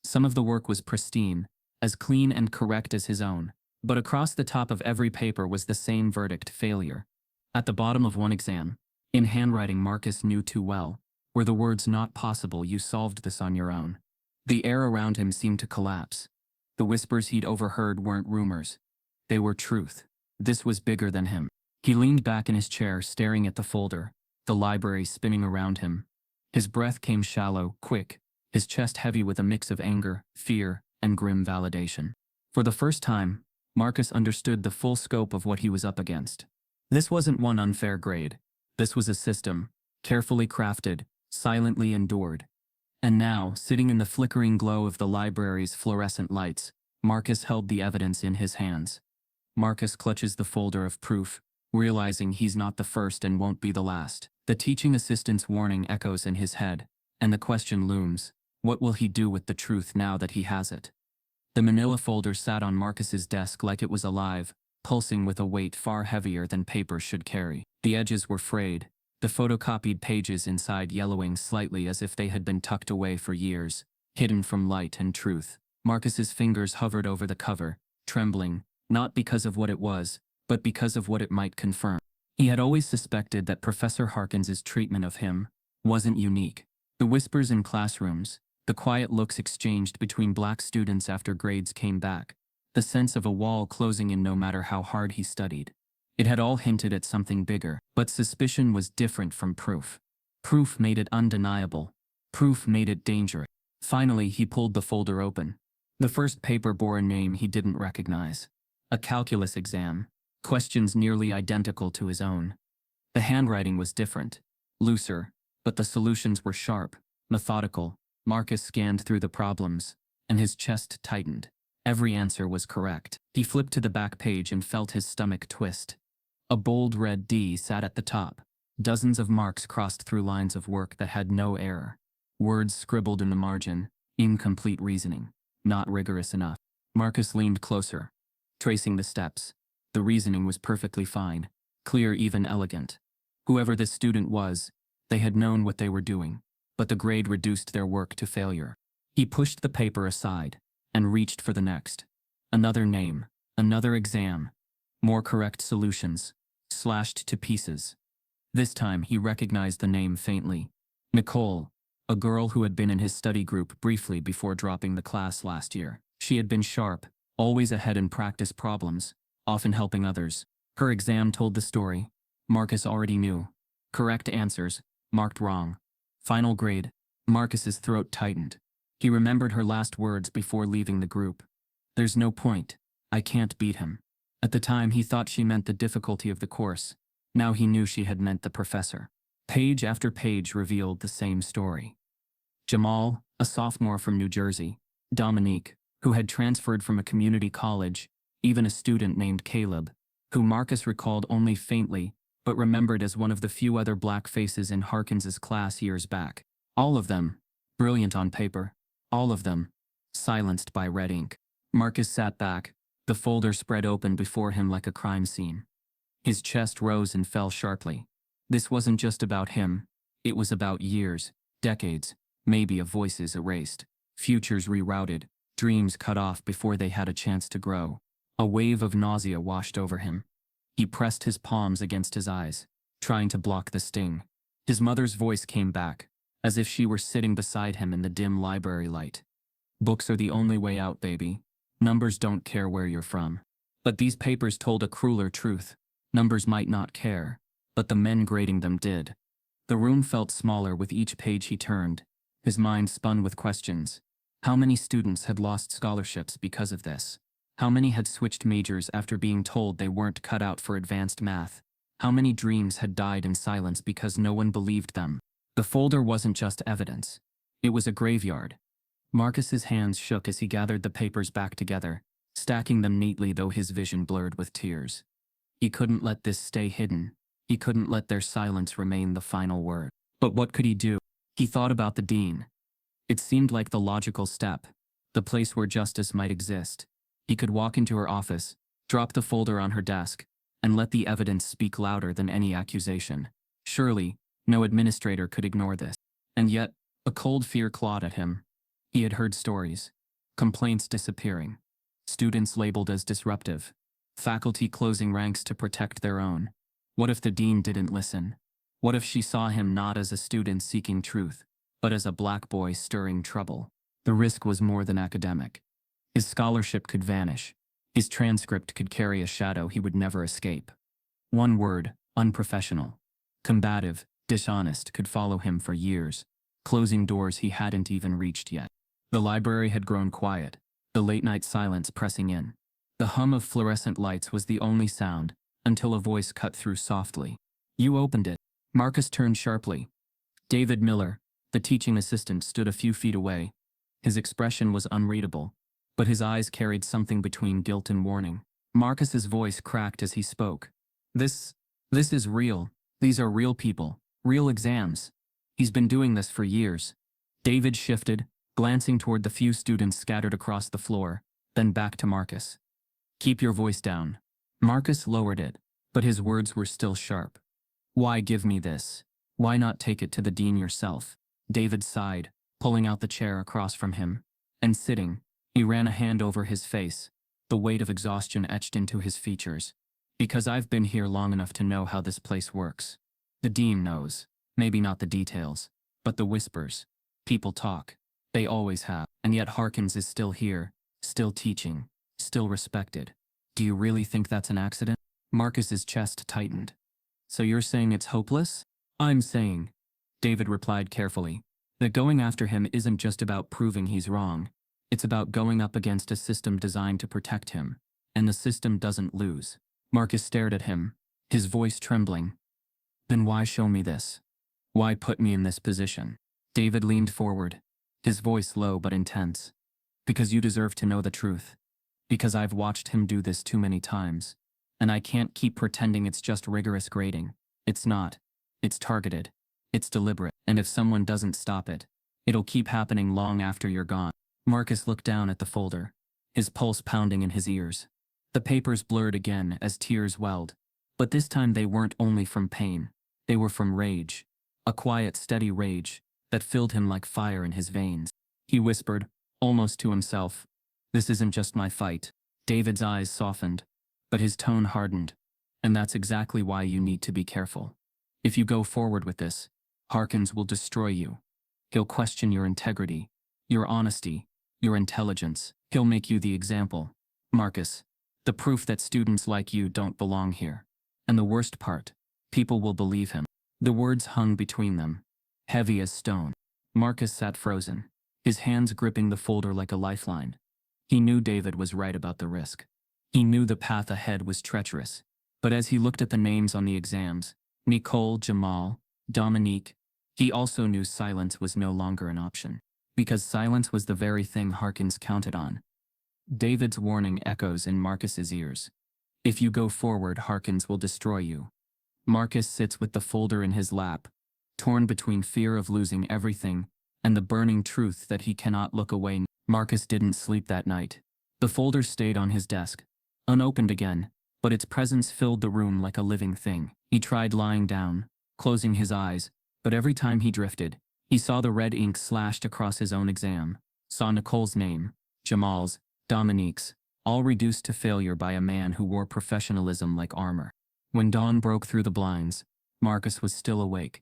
Some of the work was pristine, as clean and correct as his own, but across the top of every paper was the same verdict: failure. At the bottom of one exam, in handwriting Marcus knew too well, were the words, "Not possible, you solved this on your own." The air around him seemed to collapse. The whispers he'd overheard weren't rumors. They were truth. This was bigger than him. He leaned back in his chair, staring at the folder, the library spinning around him. His breath came shallow, quick, his chest heavy with a mix of anger, fear, and grim validation. For the first time, Marcus understood the full scope of what he was up against. This wasn't one unfair grade. This was a system, carefully crafted, silently endured. And now, sitting in the flickering glow of the library's fluorescent lights, Marcus held the evidence in his hands. Marcus clutches the folder of proof, realizing he's not the first and won't be the last. The teaching assistant's warning echoes in his head, and the question looms: what will he do with the truth now that he has it? The manila folder sat on Marcus's desk like it was alive, pulsing with a weight far heavier than paper should carry. The edges were frayed, the photocopied pages inside yellowing slightly as if they had been tucked away for years, hidden from light and truth. Marcus's fingers hovered over the cover, trembling, not because of what it was, but because of what it might confirm. He had always suspected that Professor Harkins's treatment of him wasn't unique. The whispers in classrooms, the quiet looks exchanged between black students after grades came back, the sense of a wall closing in no matter how hard he studied. It had all hinted at something bigger, but suspicion was different from proof. Proof made it undeniable. Proof made it dangerous. Finally, he pulled the folder open. The first paper bore a name he didn't recognize. A calculus exam, questions nearly identical to his own. The handwriting was different, looser, but the solutions were sharp, methodical. Marcus scanned through the problems, and his chest tightened. Every answer was correct. He flipped to the back page and felt his stomach twist. A bold red D sat at the top. Dozens of marks crossed through lines of work that had no error. Words scribbled in the margin: incomplete reasoning, not rigorous enough. Marcus leaned closer, tracing the steps. The reasoning was perfectly fine, clear, even elegant. Whoever this student was, they had known what they were doing, but the grade reduced their work to failure. He pushed the paper aside and reached for the next. Another name, another exam, more correct solutions, slashed to pieces. This time he recognized the name faintly. Nicole, a girl who had been in his study group briefly before dropping the class last year. She had been sharp, always ahead in practice problems, often helping others. Her exam told the story. Marcus already knew. Correct answers, marked wrong. Final grade. Marcus's throat tightened. He remembered her last words before leaving the group. "There's no point. I can't beat him." At the time he thought she meant the difficulty of the course. Now he knew she had meant the professor. Page after page revealed the same story. Jamal, a sophomore from New Jersey. Dominique, who had transferred from a community college. Even a student named Caleb, who Marcus recalled only faintly, but remembered as one of the few other black faces in Harkins's class years back. All of them, brilliant on paper. All of them, silenced by red ink. Marcus sat back, the folder spread open before him like a crime scene. His chest rose and fell sharply. This wasn't just about him. It was about years, decades, maybe of voices erased, futures rerouted, dreams cut off before they had a chance to grow. A wave of nausea washed over him. He pressed his palms against his eyes, trying to block the sting. His mother's voice came back, as if she were sitting beside him in the dim library light. "Books are the only way out, baby. Numbers don't care where you're from." But these papers told a crueler truth. Numbers might not care, but the men grading them did. The room felt smaller with each page he turned. His mind spun with questions. How many students had lost scholarships because of this? How many had switched majors after being told they weren't cut out for advanced math? How many dreams had died in silence because no one believed them? The folder wasn't just evidence. It was a graveyard. Marcus's hands shook as he gathered the papers back together, stacking them neatly though his vision blurred with tears. He couldn't let this stay hidden. He couldn't let their silence remain the final word. But what could he do? He thought about the dean. It seemed like the logical step, the place where justice might exist. He could walk into her office, drop the folder on her desk, and let the evidence speak louder than any accusation. Surely, no administrator could ignore this. And yet, a cold fear clawed at him. He had heard stories. Complaints disappearing. Students labeled as disruptive. Faculty closing ranks to protect their own. What if the dean didn't listen? What if she saw him not as a student seeking truth, but as a black boy stirring trouble? The risk was more than academic. His scholarship could vanish. His transcript could carry a shadow he would never escape. One word, unprofessional, combative, dishonest, could follow him for years, closing doors he hadn't even reached yet. The library had grown quiet, the late-night silence pressing in. The hum of fluorescent lights was the only sound, until a voice cut through softly. "You opened it." Marcus turned sharply. David Miller, the teaching assistant, stood a few feet away. His expression was unreadable, but his eyes carried something between guilt and warning. Marcus's voice cracked as he spoke. This is real. These are real people, real exams. He's been doing this for years." David shifted, glancing toward the few students scattered across the floor, then back to Marcus. "Keep your voice down." Marcus lowered it, but his words were still sharp. "Why give me this? Why not take it to the dean yourself?" David sighed, pulling out the chair across from him. And sitting, he ran a hand over his face, the weight of exhaustion etched into his features. "Because I've been here long enough to know how this place works. The dean knows, maybe not the details, but the whispers. People talk. They always have. And yet Harkins is still here, still teaching, still respected. Do you really think that's an accident?" Marcus's chest tightened. "So you're saying it's hopeless?" "I'm saying," David replied carefully, "that going after him isn't just about proving he's wrong. It's about going up against a system designed to protect him, and the system doesn't lose." Marcus stared at him, his voice trembling. "Then why show me this? Why put me in this position?" David leaned forward, his voice low but intense. "Because you deserve to know the truth. Because I've watched him do this too many times, and I can't keep pretending it's just rigorous grading. It's not. It's targeted. It's deliberate. And if someone doesn't stop it, it'll keep happening long after you're gone." Marcus looked down at the folder, his pulse pounding in his ears. The papers blurred again as tears welled, but this time they weren't only from pain. They were from rage, a quiet, steady rage that filled him like fire in his veins. He whispered, almost to himself, "This isn't just my fight." David's eyes softened, but his tone hardened. "And that's exactly why you need to be careful. If you go forward with this, Harkins will destroy you. He'll question your integrity, your honesty, your intelligence. He'll make you the example, Marcus, the proof that students like you don't belong here. And the worst part, people will believe him." The words hung between them, heavy as stone. Marcus sat frozen, his hands gripping the folder like a lifeline. He knew David was right about the risk. He knew the path ahead was treacherous. But as he looked at the names on the exams, Nicole, Jamal, Dominique, he also knew silence was no longer an option. Because silence was the very thing Harkins counted on. David's warning echoes in Marcus's ears. "If you go forward, Harkins will destroy you." Marcus sits with the folder in his lap, torn between fear of losing everything and the burning truth that he cannot look away. Marcus didn't sleep that night. The folder stayed on his desk, unopened again, but its presence filled the room like a living thing. He tried lying down, closing his eyes, but every time he drifted, he saw the red ink slashed across his own exam, saw Nicole's name, Jamal's, Dominique's, all reduced to failure by a man who wore professionalism like armor. When dawn broke through the blinds, Marcus was still awake.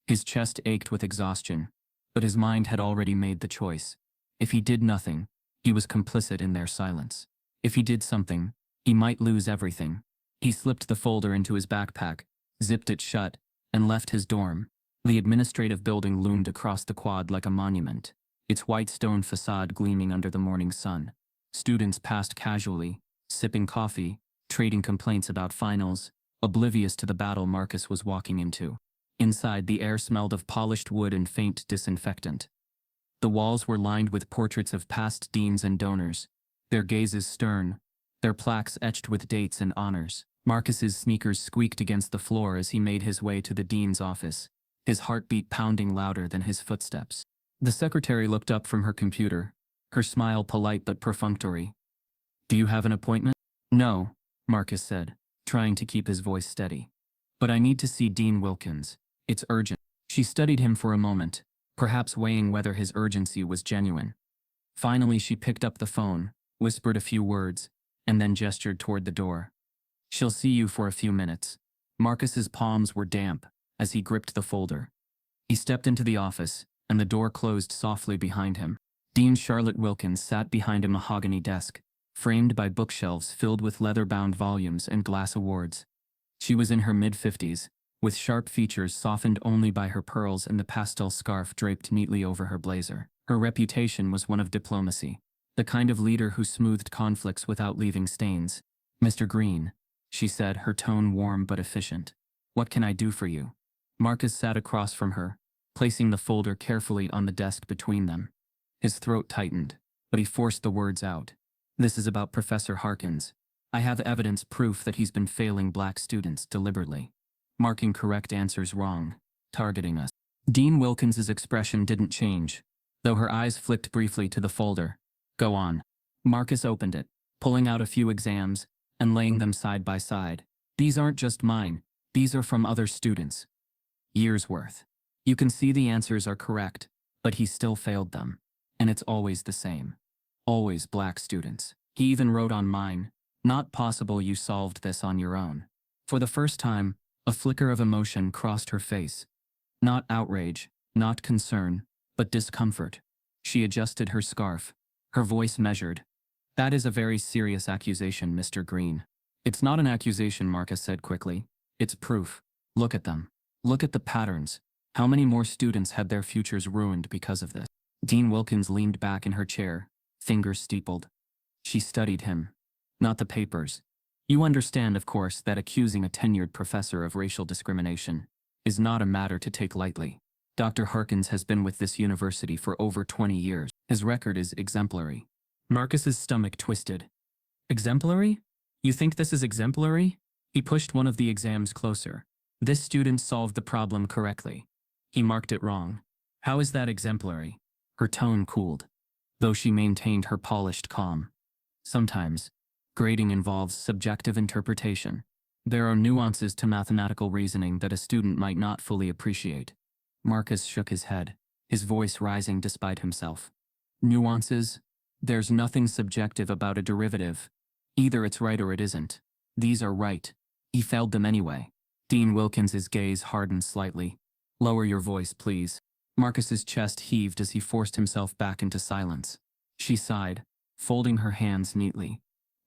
His chest ached with exhaustion, but his mind had already made the choice. If he did nothing, he was complicit in their silence. If he did something, he might lose everything. He slipped the folder into his backpack, zipped it shut, and left his dorm. The administrative building loomed across the quad like a monument, its white stone facade gleaming under the morning sun. Students passed casually, sipping coffee, trading complaints about finals, oblivious to the battle Marcus was walking into. Inside, the air smelled of polished wood and faint disinfectant. The walls were lined with portraits of past deans and donors, their gazes stern, their plaques etched with dates and honors. Marcus's sneakers squeaked against the floor as he made his way to the dean's office. his heartbeat pounding louder than his footsteps. The secretary looked up from her computer, her smile polite but perfunctory. "Do you have an appointment?" "No," Marcus said, trying to keep his voice steady. "But I need to see Dean Wilkins. It's urgent." She studied him for a moment, perhaps weighing whether his urgency was genuine. Finally, she picked up the phone, whispered a few words, and then gestured toward the door. "She'll see you for a few minutes." Marcus's palms were damp as he gripped the folder. He stepped into the office, and the door closed softly behind him. Dean Charlotte Wilkins sat behind a mahogany desk, framed by bookshelves filled with leather-bound volumes and glass awards. She was in her mid-50s, with sharp features softened only by her pearls and the pastel scarf draped neatly over her blazer. Her reputation was one of diplomacy, the kind of leader who smoothed conflicts without leaving stains. "Mr. Greene," she said, her tone warm but efficient. "What can I do for you?" Marcus sat across from her, placing the folder carefully on the desk between them. His throat tightened, but he forced the words out. "This is about Professor Harkins. I have evidence proof that he's been failing black students deliberately, marking correct answers wrong, targeting us." Dean Wilkins's expression didn't change, though her eyes flicked briefly to the folder. "Go on." Marcus opened it, pulling out a few exams and laying them side by side. "These aren't just mine. These are from other students. Years worth. You can see the answers are correct, but he still failed them. And it's always the same. Always black students. He even wrote on mine, 'Not possible you solved this on your own.'" For the first time, a flicker of emotion crossed her face. Not outrage, not concern, but discomfort. She adjusted her scarf, her voice measured. "That is a very serious accusation, Mr. Greene." "It's not an accusation," Marcus said quickly. "It's proof. Look at them. Look at the patterns. How many more students had their futures ruined because of this?" Dean Wilkins leaned back in her chair, fingers steepled. She studied him, not the papers. "You understand, of course, that accusing a tenured professor of racial discrimination is not a matter to take lightly. Dr. Harkins has been with this university for over 20 years. His record is exemplary." Marcus's stomach twisted. "Exemplary? You think this is exemplary?" He pushed one of the exams closer. "This student solved the problem correctly. He marked it wrong. How is that exemplary?" Her tone cooled, though she maintained her polished calm. "Sometimes, grading involves subjective interpretation. There are nuances to mathematical reasoning that a student might not fully appreciate." Marcus shook his head, his voice rising despite himself. "Nuances? There's nothing subjective about a derivative. Either it's right or it isn't. These are right. He failed them anyway." Dean Wilkins's gaze hardened slightly. "Lower your voice, please." Marcus's chest heaved as he forced himself back into silence. She sighed, folding her hands neatly.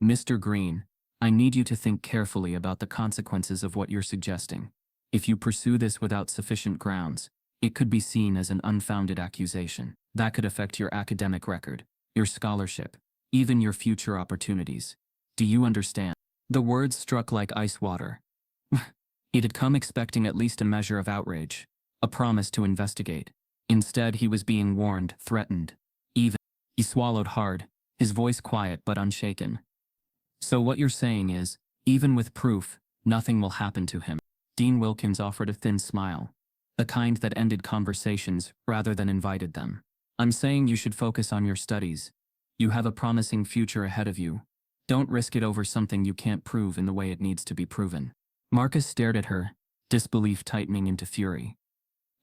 "Mr. Greene, I need you to think carefully about the consequences of what you're suggesting. If you pursue this without sufficient grounds, it could be seen as an unfounded accusation. That could affect your academic record, your scholarship, even your future opportunities. Do you understand?" The words struck like ice water. He had come expecting at least a measure of outrage, a promise to investigate. Instead, he was being warned, threatened, even. He swallowed hard, his voice quiet but unshaken. "So what you're saying is, even with proof, nothing will happen to him." Dean Wilkins offered a thin smile, the kind that ended conversations rather than invited them. "I'm saying you should focus on your studies. You have a promising future ahead of you. Don't risk it over something you can't prove in the way it needs to be proven." Marcus stared at her, disbelief tightening into fury.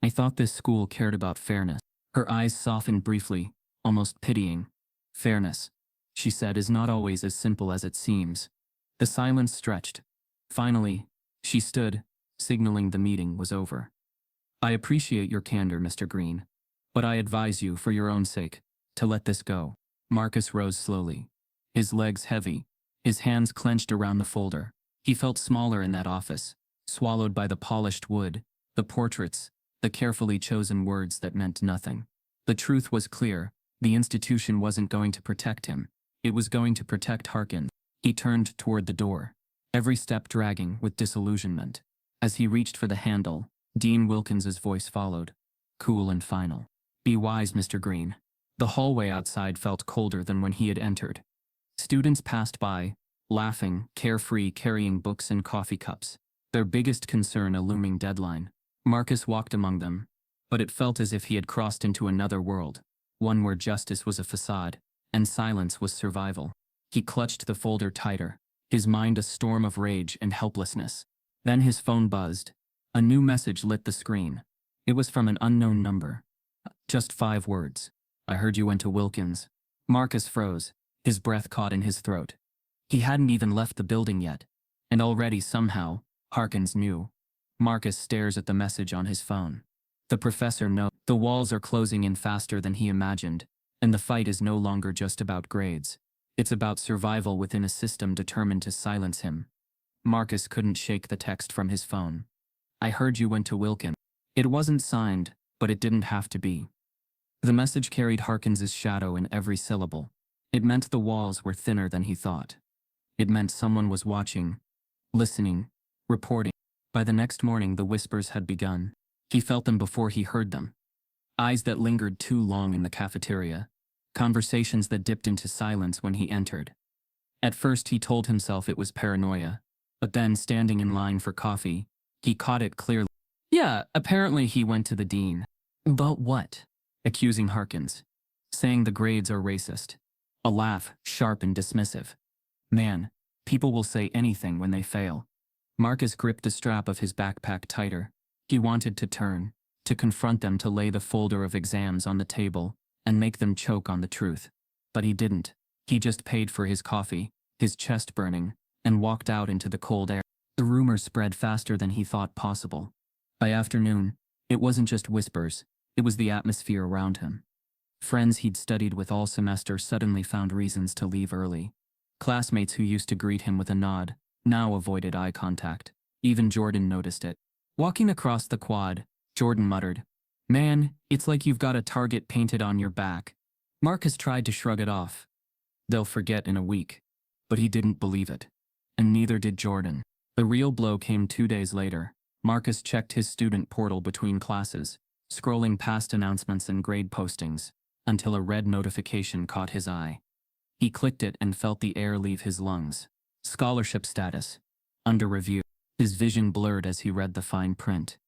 "I thought this school cared about fairness." Her eyes softened briefly, almost pitying. "Fairness," she said, "is not always as simple as it seems." The silence stretched. Finally, she stood, signaling the meeting was over. "I appreciate your candor, Mr. Greene, but I advise you, for your own sake, to let this go." Marcus rose slowly, his legs heavy, his hands clenched around the folder. He felt smaller in that office, swallowed by the polished wood, the portraits, the carefully chosen words that meant nothing. The truth was clear. The institution wasn't going to protect him. It was going to protect Harkins. He turned toward the door, every step dragging with disillusionment. As he reached for the handle, Dean Wilkins's voice followed, cool and final. "Be wise, Mr. Greene." The hallway outside felt colder than when he had entered. Students passed by, laughing, carefree, carrying books and coffee cups, their biggest concern a looming deadline. Marcus walked among them, but it felt as if he had crossed into another world, one where justice was a facade, and silence was survival. He clutched the folder tighter, his mind a storm of rage and helplessness. Then his phone buzzed. A new message lit the screen. It was from an unknown number. Just 5 words. "I heard you went to Wilkins." Marcus froze, his breath caught in his throat. He hadn't even left the building yet, and already somehow, Harkins knew. Marcus stares at the message on his phone. The professor knows. The walls are closing in faster than he imagined, and the fight is no longer just about grades. It's about survival within a system determined to silence him. Marcus couldn't shake the text from his phone. "I heard you went to Wilkins." It wasn't signed, but it didn't have to be. The message carried Harkins's shadow in every syllable. It meant the walls were thinner than he thought. It meant someone was watching, listening, reporting. By the next morning, the whispers had begun. He felt them before he heard them. Eyes that lingered too long in the cafeteria. Conversations that dipped into silence when he entered. At first he told himself it was paranoia, but then, standing in line for coffee, he caught it clearly. Yeah, apparently he went to the dean. But what? Accusing Harkins. Saying the grades are racist. A laugh, sharp and dismissive. Man, people will say anything when they fail. Marcus gripped the strap of his backpack tighter. He wanted to turn, to confront them, to lay the folder of exams on the table, and make them choke on the truth. But he didn't. He just paid for his coffee, his chest burning, and walked out into the cold air. The rumor spread faster than he thought possible. By afternoon, it wasn't just whispers, it was the atmosphere around him. Friends he'd studied with all semester suddenly found reasons to leave early. Classmates who used to greet him with a nod now avoided eye contact. Even Jordan noticed it. Walking across the quad, Jordan muttered, "Man, it's like you've got a target painted on your back." Marcus tried to shrug it off. "They'll forget in a week." But he didn't believe it. And neither did Jordan. The real blow came 2 days later. Marcus checked his student portal between classes, scrolling past announcements and grade postings, until a red notification caught his eye. He clicked it and felt the air leave his lungs. Scholarship status. Under review. His vision blurred as he read the fine print.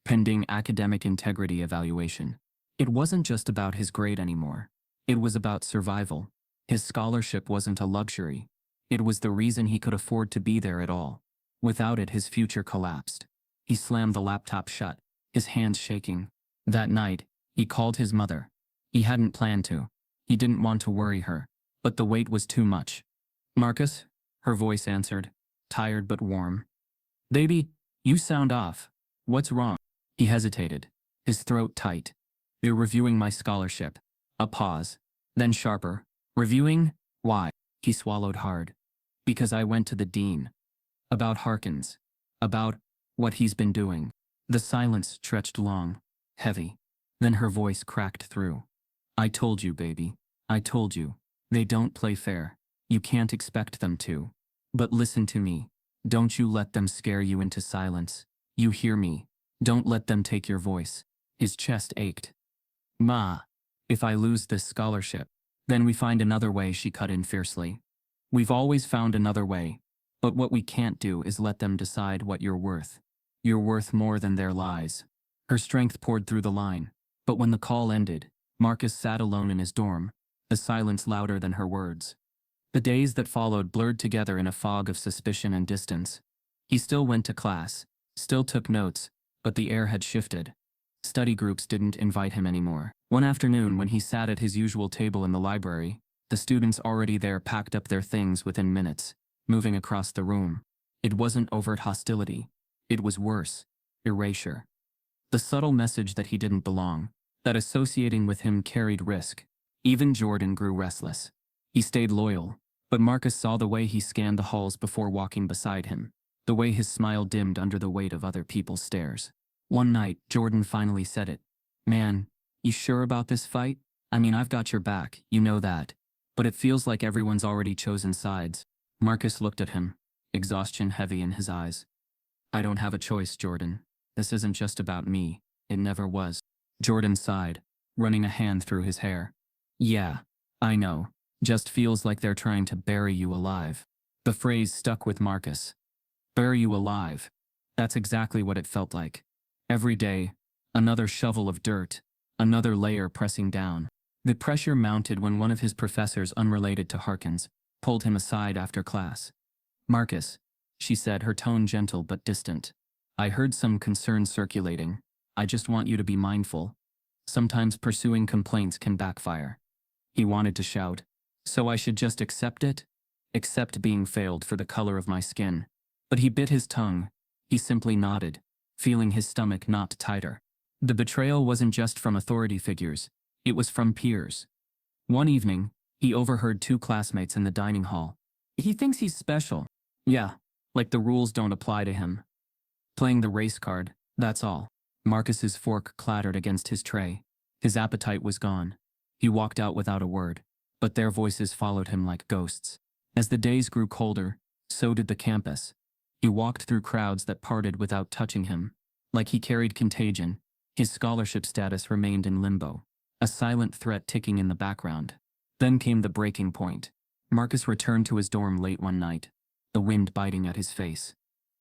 Pending academic integrity evaluation. It wasn't just about his grade anymore. It was about survival. His scholarship wasn't a luxury. It was the reason he could afford to be there at all. Without it, his future collapsed. He slammed the laptop shut, his hands shaking. That night, he called his mother. He hadn't planned to. He didn't want to worry her, but the weight was too much. "Marcus?" her voice answered, tired but warm. "Baby, you sound off. What's wrong?" He hesitated, his throat tight. "You're reviewing my scholarship." A pause, then sharper. "Reviewing? Why?" He swallowed hard. "Because I went to the dean. About Harkins. About what he's been doing." The silence stretched long, heavy. Then her voice cracked through. "I told you, baby. I told you. They don't play fair. You can't expect them to. But listen to me. Don't you let them scare you into silence. You hear me? Don't let them take your voice." His chest ached. "Ma, if I lose this scholarship, then we find another way," she cut in fiercely. "We've always found another way. But what we can't do is let them decide what you're worth. You're worth more than their lies." Her strength poured through the line. But when the call ended, Marcus sat alone in his dorm, the silence louder than her words. The days that followed blurred together in a fog of suspicion and distance. He still went to class, still took notes, but the air had shifted. Study groups didn't invite him anymore. One afternoon, when he sat at his usual table in the library, the students already there packed up their things within minutes, moving across the room. It wasn't overt hostility. It was worse. Erasure. The subtle message that he didn't belong, that associating with him carried risk. Even Jordan grew restless. He stayed loyal, but Marcus saw the way he scanned the halls before walking beside him, the way his smile dimmed under the weight of other people's stares. One night, Jordan finally said it. "Man, you sure about this fight? I mean, I've got your back, you know that. But it feels like everyone's already chosen sides." Marcus looked at him, exhaustion heavy in his eyes. "I don't have a choice, Jordan. This isn't just about me. It never was." Jordan sighed, running a hand through his hair. "Yeah, I know. Just feels like they're trying to bury you alive." The phrase stuck with Marcus. Bury you alive. That's exactly what it felt like. Every day, another shovel of dirt, another layer pressing down. The pressure mounted when one of his professors unrelated to Harkins pulled him aside after class. "Marcus," she said, her tone gentle but distant. "I heard some concern circulating. I just want you to be mindful. Sometimes pursuing complaints can backfire." He wanted to shout, "So I should just accept it? Accept being failed for the color of my skin." But he bit his tongue. He simply nodded, feeling his stomach knot tighter. The betrayal wasn't just from authority figures, it was from peers. One evening, he overheard two classmates in the dining hall. "He thinks he's special." "Yeah, like the rules don't apply to him. Playing the race card, that's all." Marcus's fork clattered against his tray. His appetite was gone. He walked out without a word, but their voices followed him like ghosts. As the days grew colder, so did the campus. He walked through crowds that parted without touching him. Like he carried contagion, his scholarship status remained in limbo, a silent threat ticking in the background. Then came the breaking point. Marcus returned to his dorm late one night, the wind biting at his face.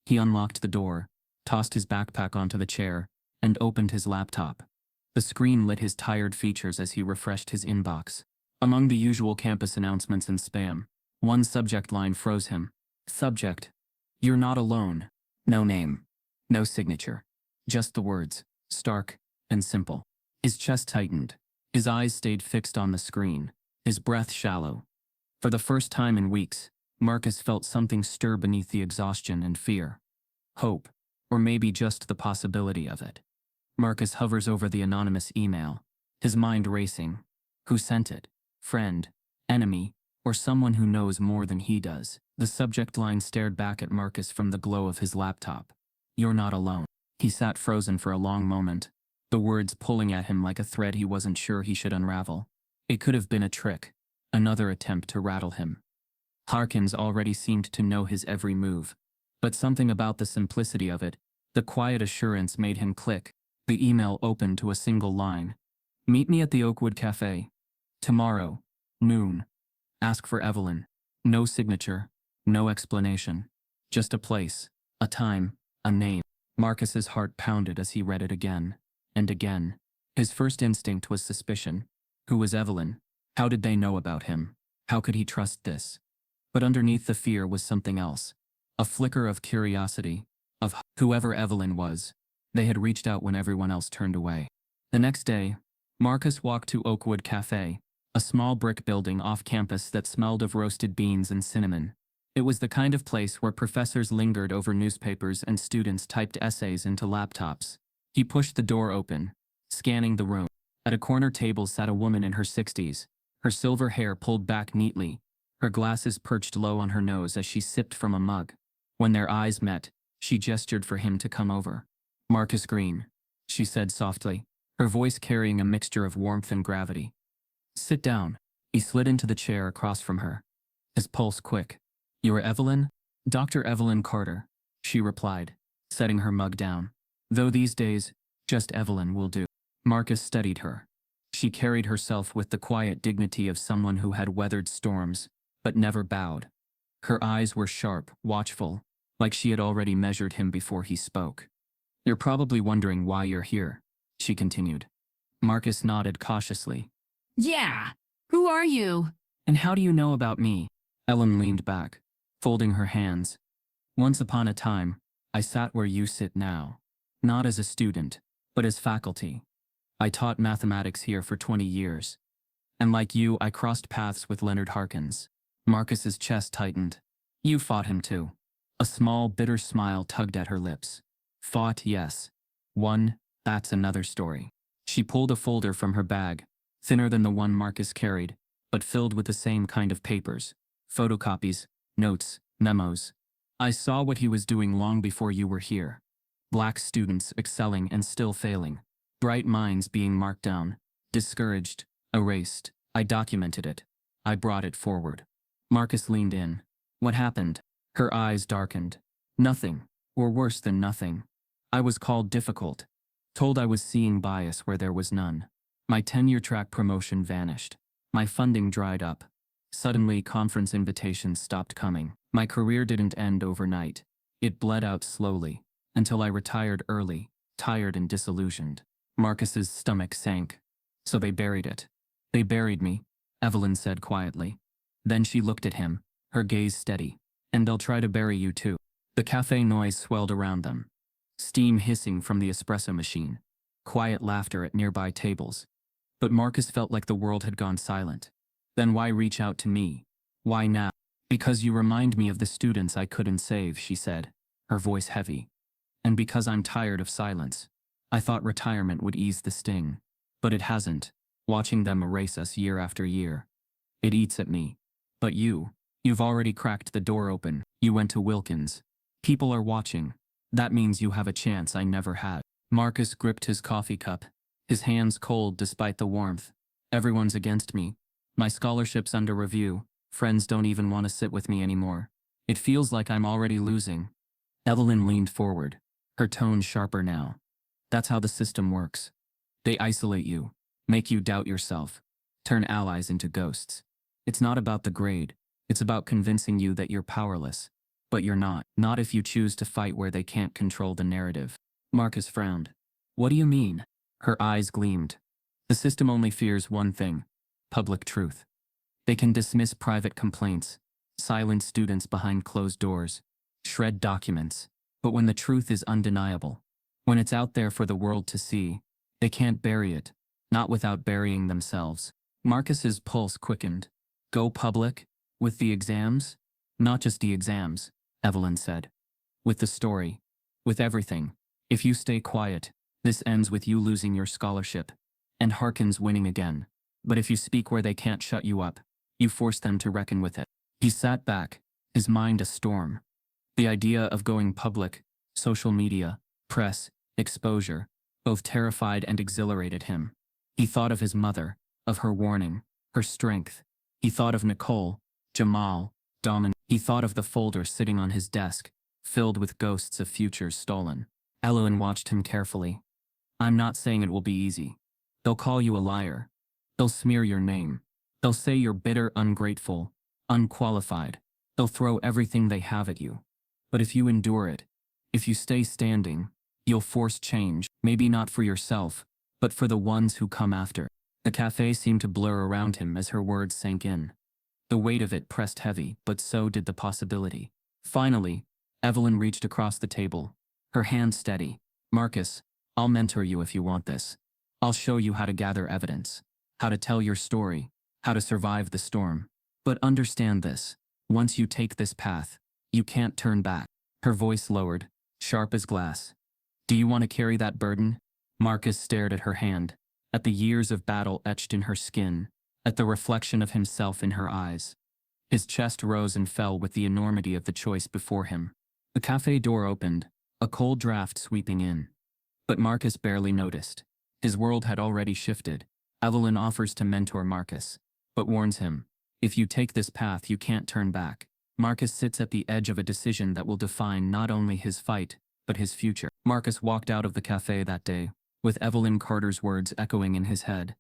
He unlocked the door, tossed his backpack onto the chair, and opened his laptop. The screen lit his tired features as he refreshed his inbox. Among the usual campus announcements and spam, one subject line froze him. Subject: "You're not alone." No name. No signature. Just the words, stark and simple. His chest tightened. His eyes stayed fixed on the screen, his breath shallow. For the first time in weeks, Marcus felt something stir beneath the exhaustion and fear. Hope, or maybe just the possibility of it. Marcus hovers over the anonymous email, his mind racing. Who sent it? Friend, enemy, or someone who knows more than he does? The subject line stared back at Marcus from the glow of his laptop. "You're not alone." He sat frozen for a long moment, the words pulling at him like a thread he wasn't sure he should unravel. It could have been a trick, another attempt to rattle him. Harkins already seemed to know his every move, but something about the simplicity of it, the quiet assurance, made him click. The email opened to a single line. "Meet me at the Oakwood Cafe. Tomorrow, noon. Ask for Evelyn." No signature, no explanation. Just a place, a time, a name. Marcus's heart pounded as he read it again and again. His first instinct was suspicion. Who was Evelyn? How did they know about him? How could he trust this? But underneath the fear was something else. A flicker of curiosity, of whoever Evelyn was. They had reached out when everyone else turned away. The next day, Marcus walked to Oakwood Cafe, a small brick building off campus that smelled of roasted beans and cinnamon. It was the kind of place where professors lingered over newspapers and students typed essays into laptops. He pushed the door open, scanning the room. At a corner table sat a woman in her 60s, her silver hair pulled back neatly, her glasses perched low on her nose as she sipped from a mug. When their eyes met, she gestured for him to come over. "Marcus Greene," she said softly, her voice carrying a mixture of warmth and gravity. "Sit down." He slid into the chair across from her, his pulse quick. "You're Evelyn?" "Dr. Evelyn Carter," she replied, setting her mug down. "Though these days, just Evelyn will do." Marcus studied her. She carried herself with the quiet dignity of someone who had weathered storms, but never bowed. Her eyes were sharp, watchful, like she had already measured him before he spoke. "You're probably wondering why you're here," she continued. Marcus nodded cautiously. "Yeah, who are you?" "And how do you know about me?" Ellen leaned back, folding her hands. "Once upon a time, I sat where you sit now. Not as a student, but as faculty. I taught mathematics here for 20 years. And like you, I crossed paths with Leonard Harkins." Marcus's chest tightened. "You fought him too." A small, bitter smile tugged at her lips. "Fought, yes. Won, that's another story." She pulled a folder from her bag, thinner than the one Marcus carried, but filled with the same kind of papers. Photocopies, notes, memos. "I saw what he was doing long before you were here. Black students excelling and still failing. Bright minds being marked down, discouraged, erased. I documented it. I brought it forward." Marcus leaned in. "What happened?" Her eyes darkened. "Nothing, or worse than nothing. I was called difficult, told I was seeing bias where there was none. My tenure-track promotion vanished. My funding dried up. Suddenly, conference invitations stopped coming. My career didn't end overnight. It bled out slowly, until I retired early, tired and disillusioned. Marcus's stomach sank. So they buried it. They buried me, Evelyn said quietly. Then she looked at him, her gaze steady. And they'll try to bury you too. The cafe noise swelled around them. Steam hissing from the espresso machine. Quiet laughter at nearby tables. But Marcus felt like the world had gone silent. Then why reach out to me? Why now? Because you remind me of the students I couldn't save, she said, her voice heavy. And because I'm tired of silence. I thought retirement would ease the sting. But it hasn't, watching them erase us year after year. It eats at me. But you've already cracked the door open. You went to Wilkins. People are watching. That means you have a chance I never had. Marcus gripped his coffee cup, his hands cold despite the warmth. Everyone's against me. My scholarship's under review. Friends don't even want to sit with me anymore. It feels like I'm already losing. Evelyn leaned forward, her tone sharper now. That's how the system works. They isolate you, make you doubt yourself, turn allies into ghosts. It's not about the grade. It's about convincing you that you're powerless. But you're not. Not if you choose to fight where they can't control the narrative. Marcus frowned. What do you mean? Her eyes gleamed. The system only fears one thing: public truth. They can dismiss private complaints, silence students behind closed doors, shred documents. But when the truth is undeniable, when it's out there for the world to see, they can't bury it, not without burying themselves. Marcus's pulse quickened. Go public? With the exams? Not just the exams, Evelyn said. With the story. With everything. If you stay quiet, this ends with you losing your scholarship, and Harkin's winning again. But if you speak where they can't shut you up, you force them to reckon with it. He sat back, his mind a storm. The idea of going public, social media, press, exposure, both terrified and exhilarated him. He thought of his mother, of her warning, her strength. He thought of Nicole, Jamal, Domin. He thought of the folder sitting on his desk, filled with ghosts of futures stolen. Evelyn watched him carefully. I'm not saying it will be easy. They'll call you a liar. They'll smear your name. They'll say you're bitter, ungrateful, unqualified. They'll throw everything they have at you. But if you endure it, if you stay standing, you'll force change, maybe not for yourself, but for the ones who come after. The cafe seemed to blur around him as her words sank in. The weight of it pressed heavy, but so did the possibility. Finally, Evelyn reached across the table, her hand steady. Marcus, I'll mentor you if you want this. I'll show you how to gather evidence, how to tell your story, how to survive the storm. But understand this, once you take this path, you can't turn back. Her voice lowered, sharp as glass. Do you want to carry that burden? Marcus stared at her hand, at the years of battle etched in her skin, at the reflection of himself in her eyes. His chest rose and fell with the enormity of the choice before him. The cafe door opened, a cold draft sweeping in. But Marcus barely noticed. His world had already shifted. Evelyn offers to mentor Marcus, but warns him, if you take this path you can't turn back. Marcus sits at the edge of a decision that will define not only his fight, but his future. Marcus walked out of the cafe that day, with Evelyn Carter's words echoing in his head.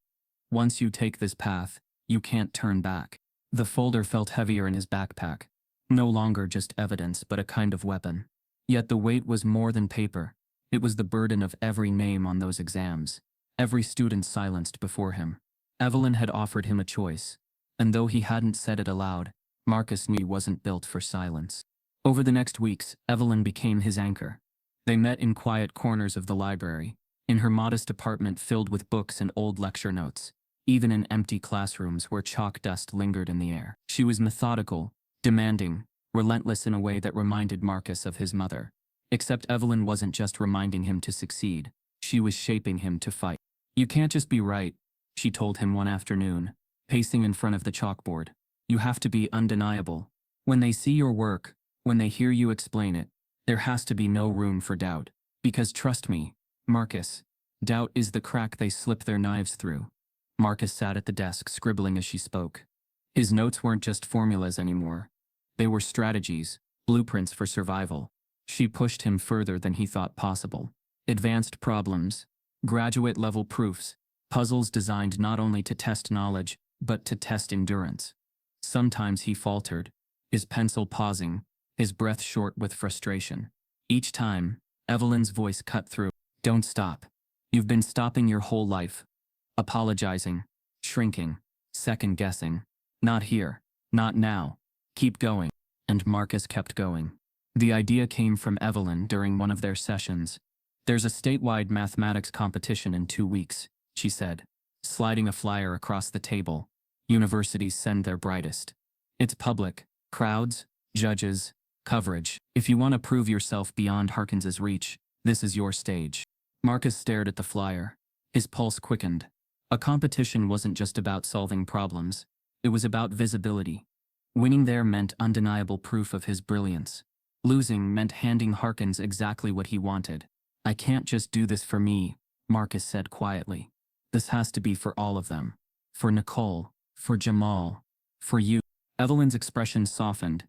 Once you take this path, you can't turn back. The folder felt heavier in his backpack, no longer just evidence but a kind of weapon. Yet the weight was more than paper. It was the burden of every name on those exams, every student silenced before him. Evelyn had offered him a choice, and though he hadn't said it aloud, Marcus knew he wasn't built for silence. Over the next weeks, Evelyn became his anchor. They met in quiet corners of the library, in her modest apartment filled with books and old lecture notes, even in empty classrooms where chalk dust lingered in the air. She was methodical, demanding, relentless in a way that reminded Marcus of his mother. Except Evelyn wasn't just reminding him to succeed, she was shaping him to fight. You can't just be right, she told him one afternoon, pacing in front of the chalkboard. You have to be undeniable. When they see your work, when they hear you explain it, there has to be no room for doubt. Because trust me, Marcus, doubt is the crack they slip their knives through. Marcus sat at the desk scribbling as she spoke. His notes weren't just formulas anymore. They were strategies, blueprints for survival. She pushed him further than he thought possible. Advanced problems, graduate-level proofs, puzzles designed not only to test knowledge, but to test endurance. Sometimes he faltered, his pencil pausing, his breath short with frustration. Each time, Evelyn's voice cut through. Don't stop. You've been stopping your whole life. Apologizing, shrinking, second-guessing. Not here. Not now. Keep going. And Marcus kept going. The idea came from Evelyn during one of their sessions. There's a statewide mathematics competition in 2 weeks, she said, sliding a flyer across the table. Universities send their brightest. It's public. Crowds, judges, coverage. If you want to prove yourself beyond Harkins's reach, this is your stage. Marcus stared at the flyer. His pulse quickened. A competition wasn't just about solving problems. It was about visibility. Winning there meant undeniable proof of his brilliance. Losing meant handing Harkins exactly what he wanted. I can't just do this for me, Marcus said quietly. This has to be for all of them. For Nicole, for Jamal, for you. Evelyn's expression softened.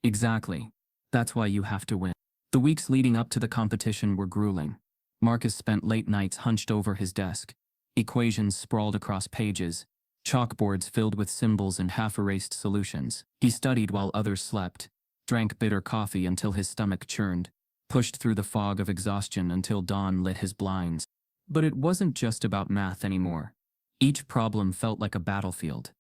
Exactly. That's why you have to win. The weeks leading up to the competition were grueling. Marcus spent late nights hunched over his desk. Equations sprawled across pages, chalkboards filled with symbols and half-erased solutions. He studied while others slept, drank bitter coffee until his stomach churned, pushed through the fog of exhaustion until dawn lit his blinds. But it wasn't just about math anymore. Each problem felt like a battlefield.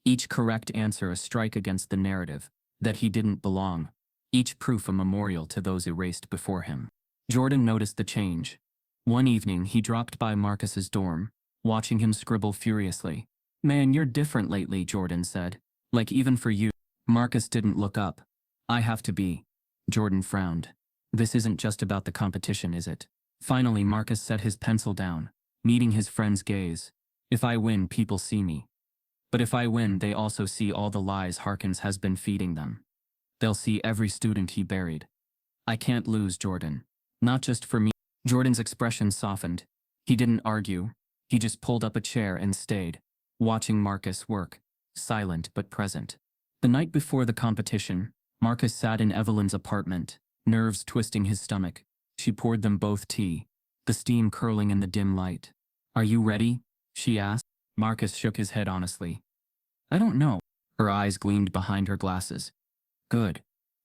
Each correct answer a strike against the narrative that he didn't belong. Each proof a memorial to those erased before him. Jordan noticed the change. One evening he dropped by Marcus's dorm, watching him scribble furiously. Man, you're different lately, Jordan said. Like even for you. Marcus didn't look up. I have to be. Jordan frowned. This isn't just about the competition, is it? Finally, Marcus set his pencil down, meeting his friend's gaze. If I win, people see me. But if I win, they also see all the lies Harkins has been feeding them. They'll see every student he buried. I can't lose, Jordan. Not just for me. Jordan's expression softened. He didn't argue. He just pulled up a chair and stayed, watching Marcus work, silent but present. The night before the competition, Marcus sat in Evelyn's apartment, nerves twisting his stomach. She poured them both tea, the steam curling in the dim light. Are you ready? She asked. Marcus shook his head honestly. I don't know. Her eyes gleamed behind her glasses. Good.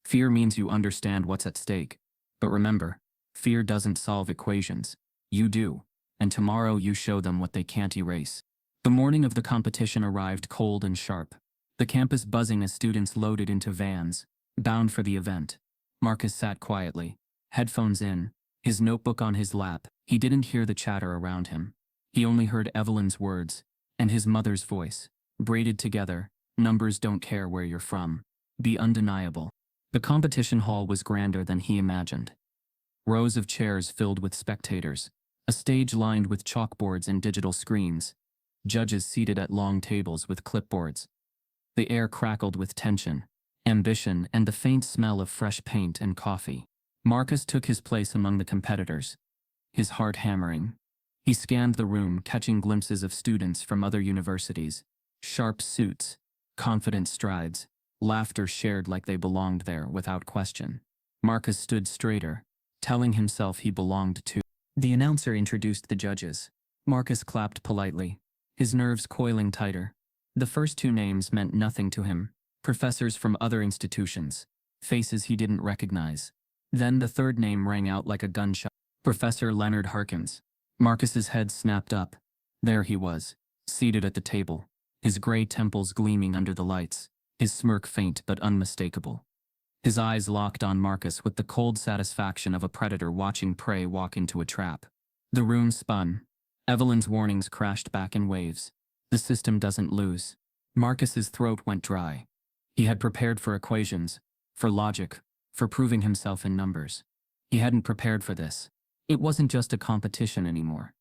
Fear means you understand what's at stake. But remember, fear doesn't solve equations. You do. And tomorrow you show them what they can't erase. The morning of the competition arrived cold and sharp. The campus buzzing as students loaded into vans, bound for the event. Marcus sat quietly, headphones in, his notebook on his lap. He didn't hear the chatter around him. He only heard Evelyn's words, and his mother's voice, braided together. Numbers don't care where you're from. Be undeniable. The competition hall was grander than he imagined. Rows of chairs filled with spectators, a stage lined with chalkboards and digital screens, judges seated at long tables with clipboards. The air crackled with tension, ambition, and the faint smell of fresh paint and coffee. Marcus took his place among the competitors, his heart hammering. He scanned the room, catching glimpses of students from other universities, sharp suits, confident strides, laughter shared like they belonged there without question. Marcus stood straighter, telling himself he belonged too. The announcer introduced the judges. Marcus clapped politely, his nerves coiling tighter. The first two names meant nothing to him, professors from other institutions, faces he didn't recognize. Then the third name rang out like a gunshot. Professor Leonard Harkins. Marcus's head snapped up. There he was, seated at the table, his gray temples gleaming under the lights, his smirk faint but unmistakable. His eyes locked on Marcus with the cold satisfaction of a predator watching prey walk into a trap. The room spun. Evelyn's warnings crashed back in waves. The system doesn't lose. Marcus's throat went dry. He had prepared for equations, for logic, for proving himself in numbers. He hadn't prepared for this. It wasn't just a competition anymore.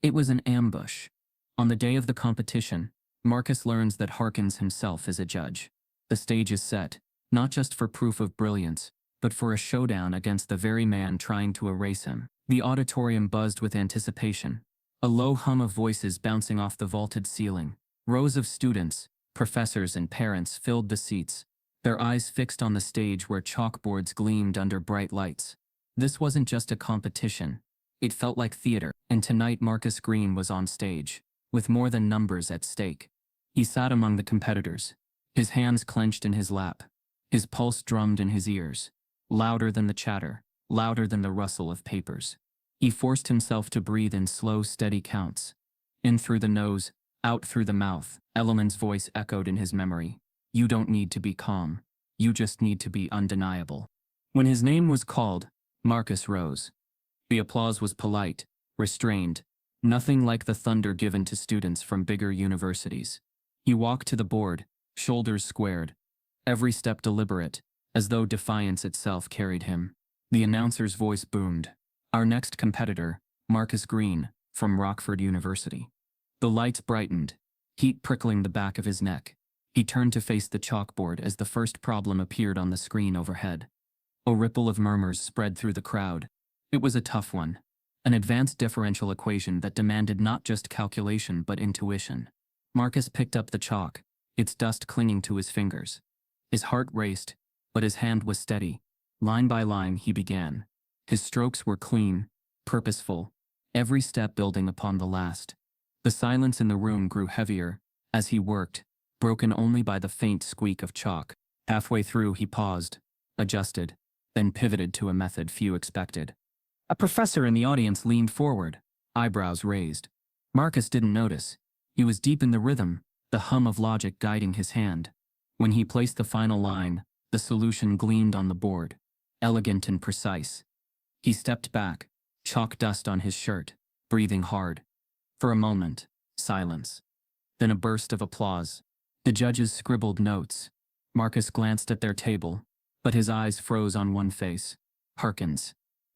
It was an ambush. On the day of the competition, Marcus learns that Harkins himself is a judge. The stage is set, not just for proof of brilliance, but for a showdown against the very man trying to erase him. The auditorium buzzed with anticipation, a low hum of voices bouncing off the vaulted ceiling. Rows of students, professors, and parents filled the seats, their eyes fixed on the stage where chalkboards gleamed under bright lights. This wasn't just a competition. It felt like theater, and tonight Marcus Greene was on stage, with more than numbers at stake. He sat among the competitors, his hands clenched in his lap, his pulse drummed in his ears, louder than the chatter, louder than the rustle of papers. He forced himself to breathe in slow, steady counts. In through the nose, out through the mouth. Elliman's voice echoed in his memory. You don't need to be calm. You just need to be undeniable. When his name was called, Marcus rose. The applause was polite, restrained, nothing like the thunder given to students from bigger universities. He walked to the board, shoulders squared, every step deliberate, as though defiance itself carried him. The announcer's voice boomed. Our next competitor, Marcus Greene, from Rockford University. The lights brightened, heat prickling the back of his neck. He turned to face the chalkboard as the first problem appeared on the screen overhead. A ripple of murmurs spread through the crowd. It was a tough one. An advanced differential equation that demanded not just calculation but intuition. Marcus picked up the chalk, its dust clinging to his fingers. His heart raced, but his hand was steady. Line by line he began. His strokes were clean, purposeful, every step building upon the last. The silence in the room grew heavier as he worked, broken only by the faint squeak of chalk. Halfway through he paused, adjusted, then pivoted to a method few expected. A professor in the audience leaned forward, eyebrows raised. Marcus didn't notice. He was deep in the rhythm, the hum of logic guiding his hand. When he placed the final line, the solution gleamed on the board, elegant and precise. He stepped back, chalk dust on his shirt, breathing hard. For a moment, silence. Then a burst of applause. The judges scribbled notes. Marcus glanced at their table, but his eyes froze on one face. Harkins.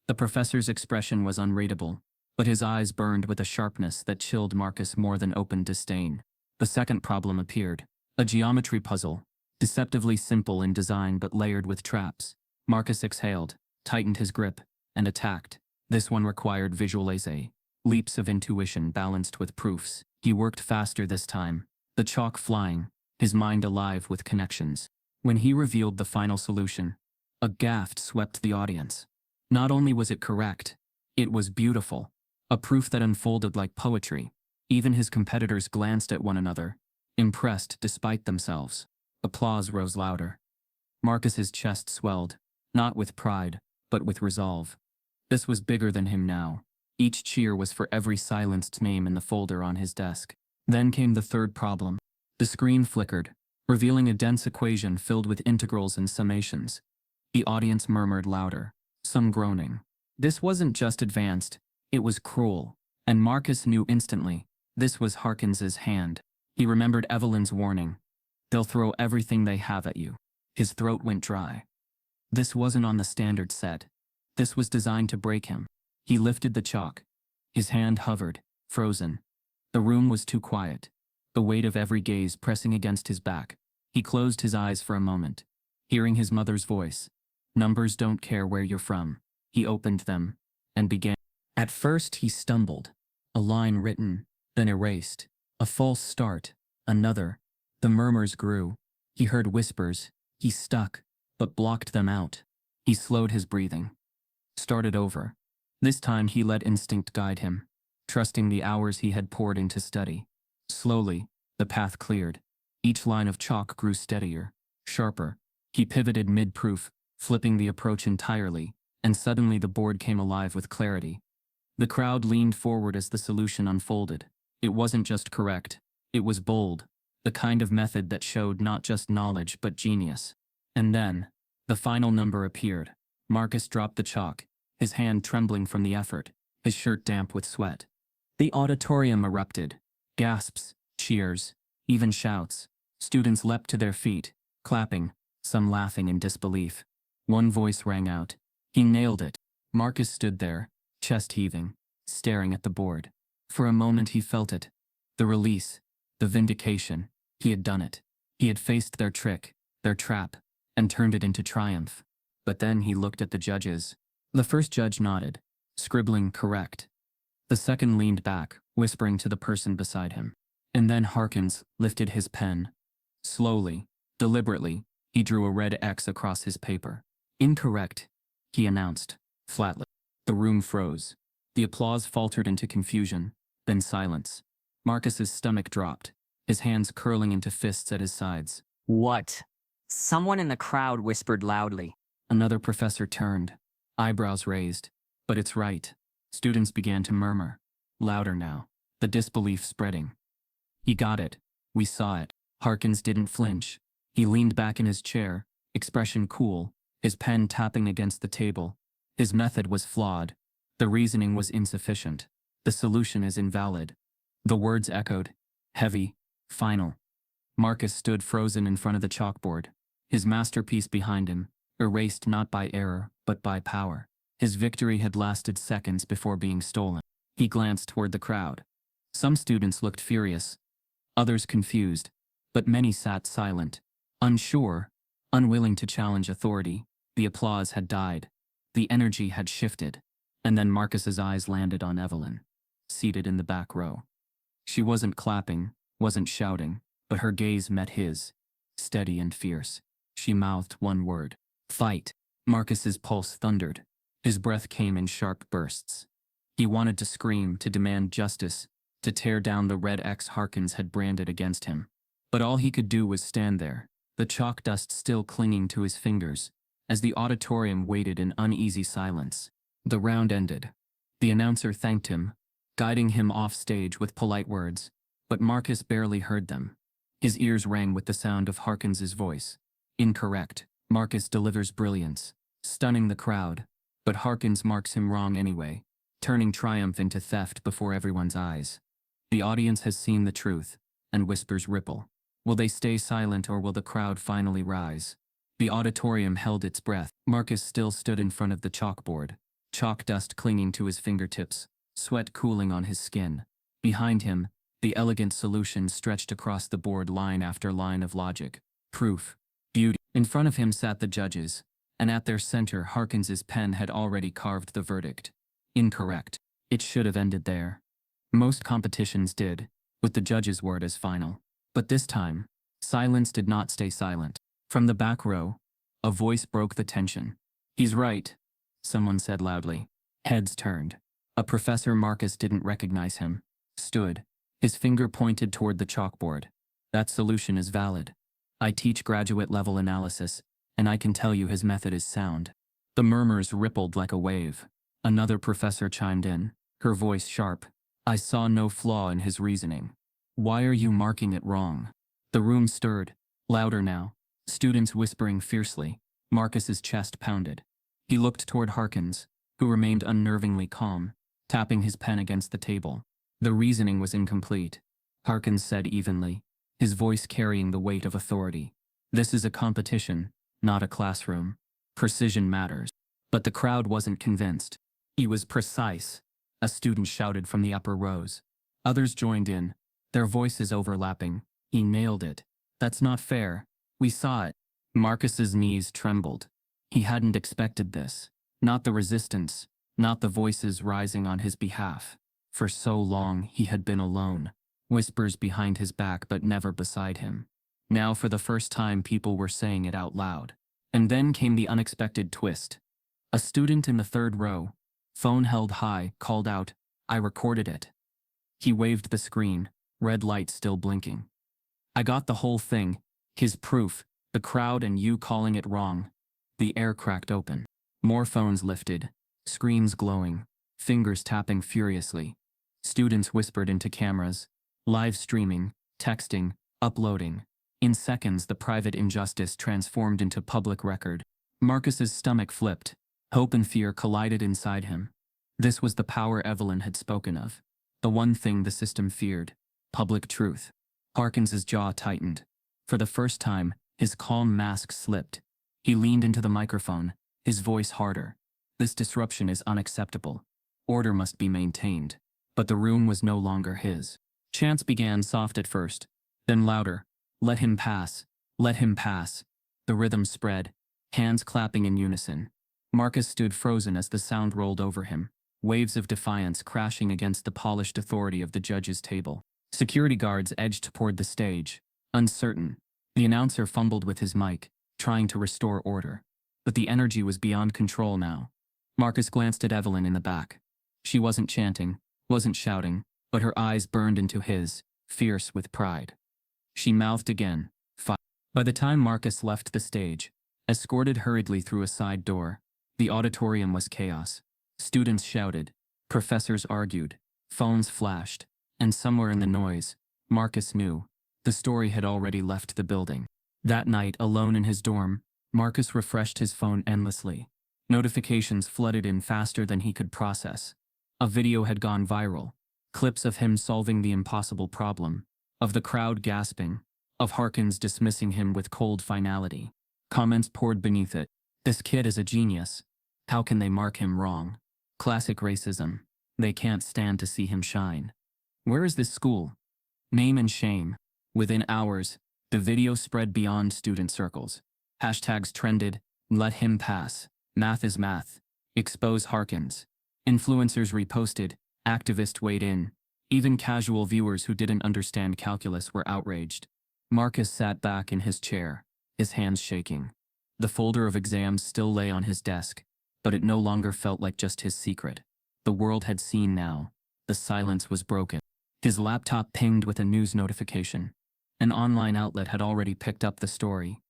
The professor's expression was unreadable, but his eyes burned with a sharpness that chilled Marcus more than open disdain. The second problem appeared. A geometry puzzle, deceptively simple in design but layered with traps. Marcus exhaled, tightened his grip, and attacked. This one required visualization, leaps of intuition balanced with proofs. He worked faster this time, the chalk flying, his mind alive with connections. When he revealed the final solution, a gasp swept the audience. Not only was it correct, it was beautiful, a proof that unfolded like poetry. Even his competitors glanced at one another, impressed despite themselves. Applause rose louder. Marcus's chest swelled, not with pride, but with resolve. This was bigger than him now. Each cheer was for every silenced name in the folder on his desk. Then came the third problem. The screen flickered, revealing a dense equation filled with integrals and summations. The audience murmured louder, some groaning. This wasn't just advanced, it was cruel. And Marcus knew instantly, this was Harkins's hand. He remembered Evelyn's warning. They'll throw everything they have at you. His throat went dry. This wasn't on the standard set. This was designed to break him. He lifted the chalk. His hand hovered, frozen. The room was too quiet, the weight of every gaze pressing against his back. He closed his eyes for a moment, hearing his mother's voice. Numbers don't care where you're from. He opened them and began. At first he stumbled. A line written, then erased. A false start, another. The murmurs grew. He heard whispers. He stuck, but blocked them out. He slowed his breathing. Started over. This time he let instinct guide him, trusting the hours he had poured into study. Slowly, the path cleared. Each line of chalk grew steadier, sharper. He pivoted mid-proof, flipping the approach entirely, and suddenly the board came alive with clarity. The crowd leaned forward as the solution unfolded. It wasn't just correct, it was bold, the kind of method that showed not just knowledge but genius. And then, the final number appeared. Marcus dropped the chalk, his hand trembling from the effort, his shirt damp with sweat. The auditorium erupted. Gasps, cheers, even shouts. Students leapt to their feet, clapping, some laughing in disbelief. One voice rang out. He nailed it. Marcus stood there, chest heaving, staring at the board. For a moment he felt it. The release, the vindication. He had done it. He had faced their trick, their trap, and turned it into triumph. But then he looked at the judges. The first judge nodded, scribbling correct. The second leaned back, whispering to the person beside him. And then Harkins lifted his pen. Slowly, deliberately, he drew a red X across his paper. Incorrect, he announced, flatly. The room froze. The applause faltered into confusion, then silence. Marcus's stomach dropped, his hands curling into fists at his sides. What? Someone in the crowd whispered loudly. Another professor turned, eyebrows raised. But it's right. Students began to murmur. Louder now. The disbelief spreading. He got it. We saw it. Harkins didn't flinch. He leaned back in his chair, expression cool, his pen tapping against the table. His method was flawed. The reasoning was insufficient. The solution is invalid. The words echoed. Heavy. Final. Marcus stood frozen in front of the chalkboard, his masterpiece behind him, erased not by error, but by power. His victory had lasted seconds before being stolen. He glanced toward the crowd. Some students looked furious, others confused, but many sat silent, unsure, unwilling to challenge authority. The applause had died. The energy had shifted. And then Marcus's eyes landed on Evelyn, seated in the back row. She wasn't clapping, wasn't shouting, but her gaze met his, steady and fierce. She mouthed one word. Fight. Marcus's pulse thundered. His breath came in sharp bursts. He wanted to scream, to demand justice, to tear down the red X Harkins had branded against him. But all he could do was stand there, the chalk dust still clinging to his fingers, as the auditorium waited in uneasy silence. The round ended. The announcer thanked him, guiding him off stage with polite words, but Marcus barely heard them. His ears rang with the sound of Harkins's voice. Incorrect. Marcus delivers brilliance, stunning the crowd, but Harkins marks him wrong anyway, turning triumph into theft before everyone's eyes. The audience has seen the truth, and whispers ripple. Will they stay silent or will the crowd finally rise? The auditorium held its breath. Marcus still stood in front of the chalkboard, chalk dust clinging to his fingertips, sweat cooling on his skin. Behind him, the elegant solution stretched across the board line after line of logic, proof, beauty. In front of him sat the judges, and at their center Harkins's pen had already carved the verdict. Incorrect. It should have ended there. Most competitions did, with the judge's word as final. But this time, silence did not stay silent. From the back row, a voice broke the tension. He's right, someone said loudly. Heads turned. A professor Marcus didn't recognize him, stood, his finger pointed toward the chalkboard. That solution is valid. I teach graduate-level analysis, and I can tell you his method is sound. The murmurs rippled like a wave. Another professor chimed in, her voice sharp. I saw no flaw in his reasoning. Why are you marking it wrong? The room stirred, louder now, students whispering fiercely. Marcus's chest pounded. He looked toward Harkins, who remained unnervingly calm, tapping his pen against the table. The reasoning was incomplete, Harkins said evenly, his voice carrying the weight of authority. This is a competition, not a classroom. Precision matters. But the crowd wasn't convinced. He was precise, a student shouted from the upper rows. Others joined in, their voices overlapping. He nailed it. That's not fair. We saw it. Marcus's knees trembled. He hadn't expected this. Not the resistance, not the voices rising on his behalf. For so long he had been alone. Whispers behind his back but never beside him. Now for the first time people were saying it out loud. And then came the unexpected twist. A student in the third row, phone held high, called out, I recorded it. He waved the screen, red light still blinking. I got the whole thing, his proof, the crowd and you calling it wrong. The air cracked open. More phones lifted, screens glowing, fingers tapping furiously. Students whispered into cameras, live streaming, texting, uploading. In seconds the private injustice transformed into public record. Marcus's stomach flipped. Hope and fear collided inside him. This was the power Evelyn had spoken of. The one thing the system feared. Public truth. Harkins's jaw tightened. For the first time, his calm mask slipped. He leaned into the microphone, his voice harder. This disruption is unacceptable. Order must be maintained. But the room was no longer his. Chants began soft at first, then louder. Let him pass. Let him pass. The rhythm spread, hands clapping in unison. Marcus stood frozen as the sound rolled over him, waves of defiance crashing against the polished authority of the judge's table. Security guards edged toward the stage, uncertain. The announcer fumbled with his mic, trying to restore order. But the energy was beyond control now. Marcus glanced at Evelyn in the back. She wasn't chanting, wasn't shouting, but her eyes burned into his, fierce with pride. She mouthed again, "Fight." By the time Marcus left the stage, escorted hurriedly through a side door, the auditorium was chaos. Students shouted, Professors argued, phones flashed, and somewhere in the noise, Marcus knew the story had already left the building. That night, alone in his dorm, Marcus refreshed his phone endlessly. Notifications flooded in faster than he could process. A video had gone viral. Clips of him solving the impossible problem, of the crowd gasping, of Harkins dismissing him with cold finality. Comments poured beneath it. This kid is a genius. How can they mark him wrong? Classic racism. They can't stand to see him shine. Where is this school? Name and shame. Within hours, the video spread beyond student circles. Hashtags trended, let him pass, math is math, expose Harkins. Influencers reposted, activists weighed in. Even casual viewers who didn't understand calculus were outraged. Marcus sat back in his chair, his hands shaking. The folder of exams still lay on his desk, but it no longer felt like just his secret. The world had seen now. The silence was broken. His laptop pinged with a news notification. An online outlet had already picked up the story.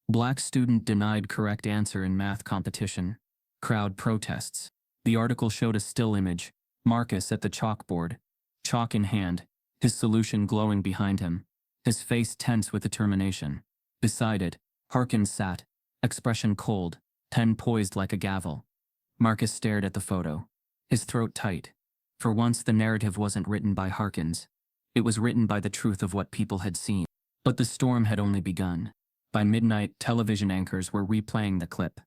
Black student denied correct answer in math competition. Crowd protests. The article showed a still image, Marcus at the chalkboard, chalk in hand, his solution glowing behind him, his face tense with determination. Beside it, Harkins sat, expression cold, pen poised like a gavel. Marcus stared at the photo, his throat tight. For once the narrative wasn't written by Harkins. It was written by the truth of what people had seen. But the storm had only begun. By midnight, television anchors were replaying the clip.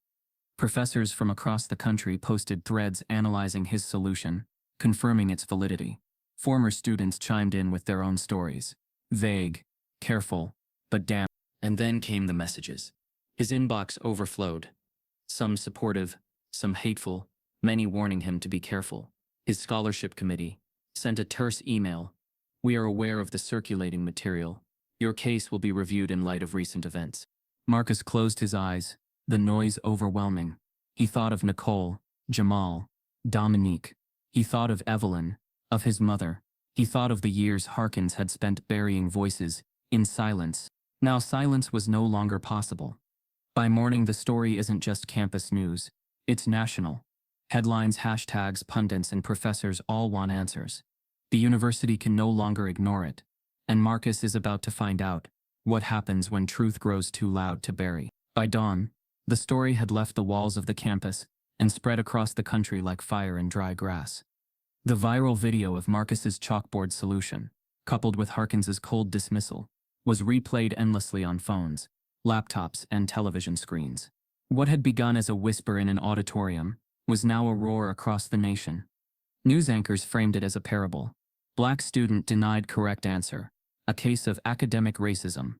Professors from across the country posted threads analyzing his solution, confirming its validity. Former students chimed in with their own stories. Vague, careful, but damn. And then came the messages. His inbox overflowed. Some supportive, some hateful, many warning him to be careful. His scholarship committee sent a terse email. We are aware of the circulating material. Your case will be reviewed in light of recent events. Marcus closed his eyes, the noise overwhelming. He thought of Nicole, Jamal, Dominique. He thought of Evelyn, of his mother. He thought of the years Harkins had spent burying voices, in silence. Now silence was no longer possible. By morning, the story isn't just campus news. It's national. Headlines, hashtags, pundits, and professors all want answers. The university can no longer ignore it. And Marcus is about to find out what happens when truth grows too loud to bury. By dawn, the story had left the walls of the campus and spread across the country like fire in dry grass. The viral video of Marcus's chalkboard solution, coupled with Harkins's cold dismissal, was replayed endlessly on phones, laptops, and television screens. What had begun as a whisper in an auditorium was now a roar across the nation. News anchors framed it as a parable. Black student denied correct answer, a case of academic racism.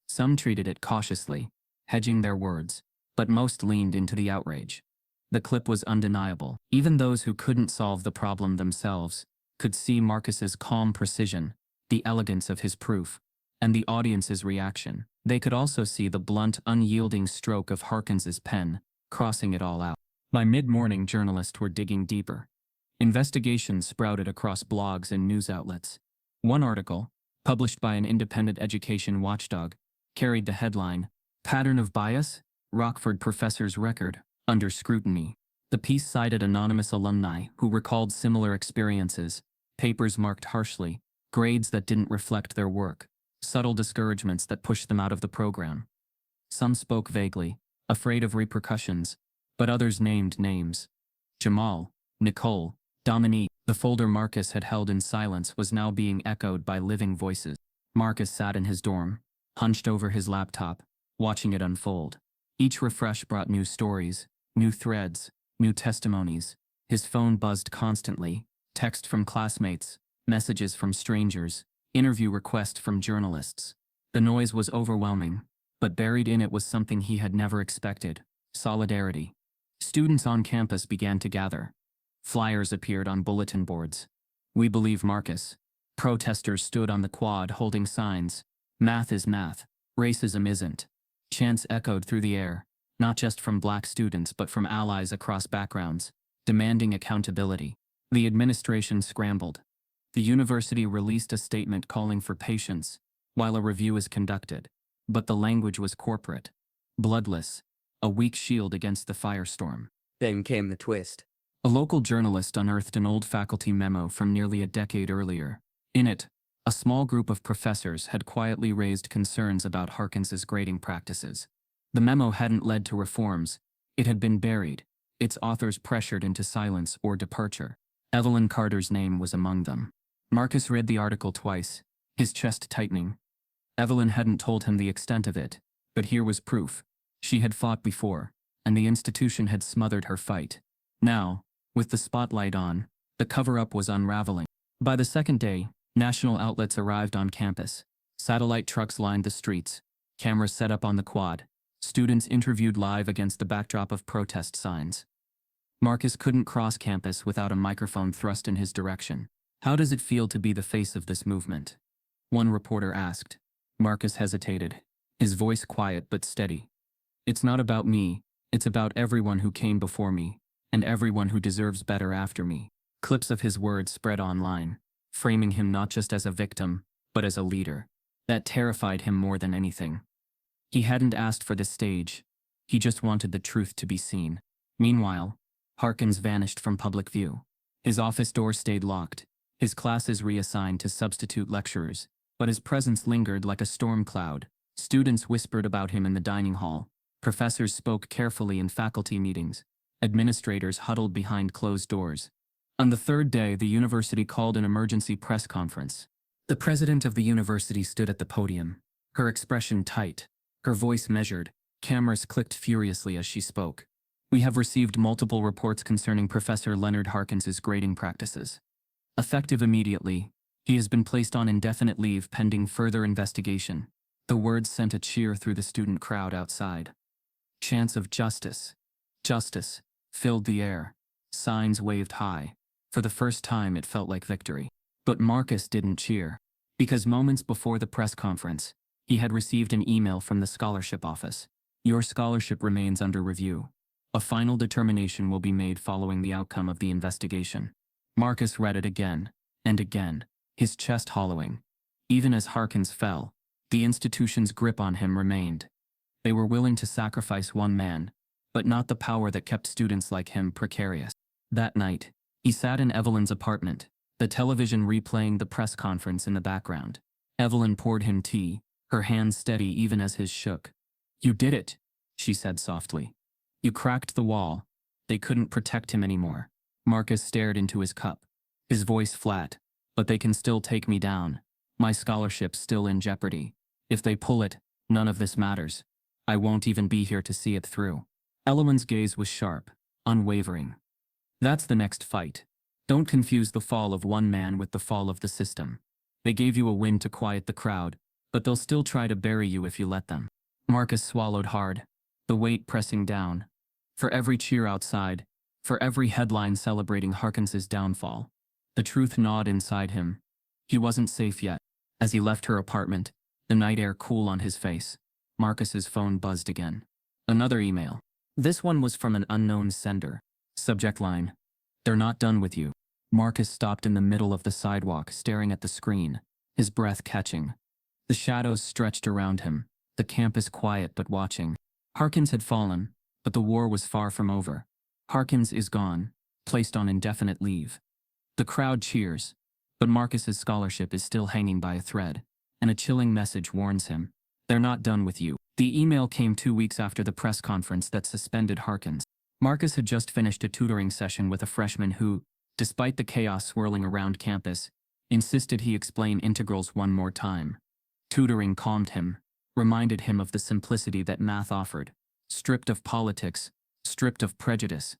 Some treated it cautiously, hedging their words, but most leaned into the outrage. The clip was undeniable. Even those who couldn't solve the problem themselves could see Marcus's calm precision, the elegance of his proof, and the audience's reaction. They could also see the blunt, unyielding stroke of Harkins's pen, crossing it all out. By mid-morning, journalists were digging deeper. Investigations sprouted across blogs and news outlets. One article, published by an independent education watchdog, carried the headline, Pattern of Bias? Rockford Professor's Record Under Scrutiny. The piece cited anonymous alumni who recalled similar experiences, papers marked harshly, grades that didn't reflect their work, subtle discouragements that pushed them out of the program. Some spoke vaguely, afraid of repercussions, but others named names. Jamal, Nicole, Dominique. The folder Marcus had held in silence was now being echoed by living voices. Marcus sat in his dorm, hunched over his laptop, watching it unfold. Each refresh brought new stories, new threads, new testimonies. His phone buzzed constantly, text from classmates, messages from strangers, interview requests from journalists. The noise was overwhelming, but buried in it was something he had never expected: solidarity. Students on campus began to gather. Flyers appeared on bulletin boards. We believe Marcus. Protesters stood on the quad holding signs. Math is math. Racism isn't. Chants echoed through the air, not just from black students but from allies across backgrounds, demanding accountability. The administration scrambled. The university released a statement calling for patience while a review is conducted. But the language was corporate, bloodless, a weak shield against the firestorm. Then came the twist. A local journalist unearthed an old faculty memo from nearly a decade earlier. In it, a small group of professors had quietly raised concerns about Harkins's grading practices. The memo hadn't led to reforms. It had been buried, its authors pressured into silence or departure. Evelyn Carter's name was among them. Marcus read the article twice, his chest tightening. Evelyn hadn't told him the extent of it, but here was proof. She had fought before, and the institution had smothered her fight. Now, with the spotlight on, the cover-up was unraveling. By the second day, national outlets arrived on campus. Satellite trucks lined the streets, cameras set up on the quad, students interviewed live against the backdrop of protest signs. Marcus couldn't cross campus without a microphone thrust in his direction. "How does it feel to be the face of this movement?" one reporter asked. Marcus hesitated, his voice quiet but steady. "It's not about me, it's about everyone who came before me, and everyone who deserves better after me." Clips of his words spread online, framing him not just as a victim, but as a leader. That terrified him more than anything. He hadn't asked for this stage. He just wanted the truth to be seen. Meanwhile, Harkins vanished from public view. His office door stayed locked, his classes reassigned to substitute lecturers, but his presence lingered like a storm cloud. Students whispered about him in the dining hall. Professors spoke carefully in faculty meetings. Administrators huddled behind closed doors. On the third day, the university called an emergency press conference. The president of the university stood at the podium, her expression tight, her voice measured. Cameras clicked furiously as she spoke. "We have received multiple reports concerning Professor Leonard Harkins's grading practices. Effective immediately, he has been placed on indefinite leave pending further investigation." The words sent a cheer through the student crowd outside. Chants of justice, justice, filled the air. Signs waved high. For the first time it felt like victory. But Marcus didn't cheer. Because moments before the press conference, he had received an email from the scholarship office. "Your scholarship remains under review. A final determination will be made following the outcome of the investigation." Marcus read it again, and again, his chest hollowing. Even as Harkins fell, the institution's grip on him remained. They were willing to sacrifice one man, but not the power that kept students like him precarious. That night, he sat in Evelyn's apartment, the television replaying the press conference in the background. Evelyn poured him tea, her hands steady even as his shook. "You did it," she said softly. "You cracked the wall. They couldn't protect him anymore." Marcus stared into his cup, his voice flat. "But they can still take me down. My scholarship's still in jeopardy. If they pull it, none of this matters. I won't even be here to see it through." Evelyn's gaze was sharp, unwavering. "That's the next fight. Don't confuse the fall of one man with the fall of the system. They gave you a win to quiet the crowd, but they'll still try to bury you if you let them." Marcus swallowed hard, the weight pressing down. For every cheer outside, for every headline celebrating Harkins's downfall, the truth gnawed inside him. He wasn't safe yet. As he left her apartment, the night air cool on his face, Marcus's phone buzzed again. Another email. This one was from an unknown sender. Subject line: "They're not done with you." Marcus stopped in the middle of the sidewalk, staring at the screen, his breath catching. The shadows stretched around him, the campus quiet but watching. Harkins had fallen, but the war was far from over. Harkins is gone, placed on indefinite leave. The crowd cheers, but Marcus's scholarship is still hanging by a thread, and a chilling message warns him: "They're not done with you." The email came 2 weeks after the press conference that suspended Harkins. Marcus had just finished a tutoring session with a freshman who, despite the chaos swirling around campus, insisted he explain integrals one more time. Tutoring calmed him, reminded him of the simplicity that math offered, stripped of politics, stripped of prejudice.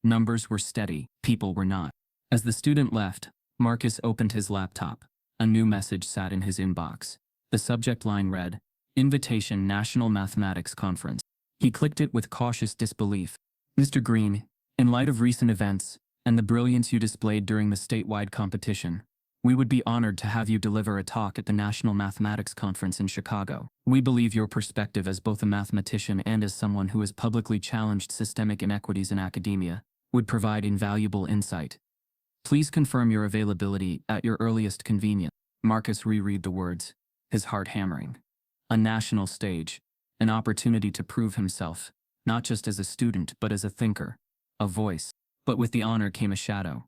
Numbers were steady, people were not. As the student left, Marcus opened his laptop. A new message sat in his inbox. The subject line read, "Invitation National Mathematics Conference." He clicked it with cautious disbelief. "Mr. Greene, in light of recent events, and the brilliance you displayed during the statewide competition, we would be honored to have you deliver a talk at the National Mathematics Conference in Chicago. We believe your perspective as both a mathematician and as someone who has publicly challenged systemic inequities in academia would provide invaluable insight. Please confirm your availability at your earliest convenience." Marcus reread the words, his heart hammering. A national stage, an opportunity to prove himself, not just as a student but as a thinker, a voice. But with the honor came a shadow.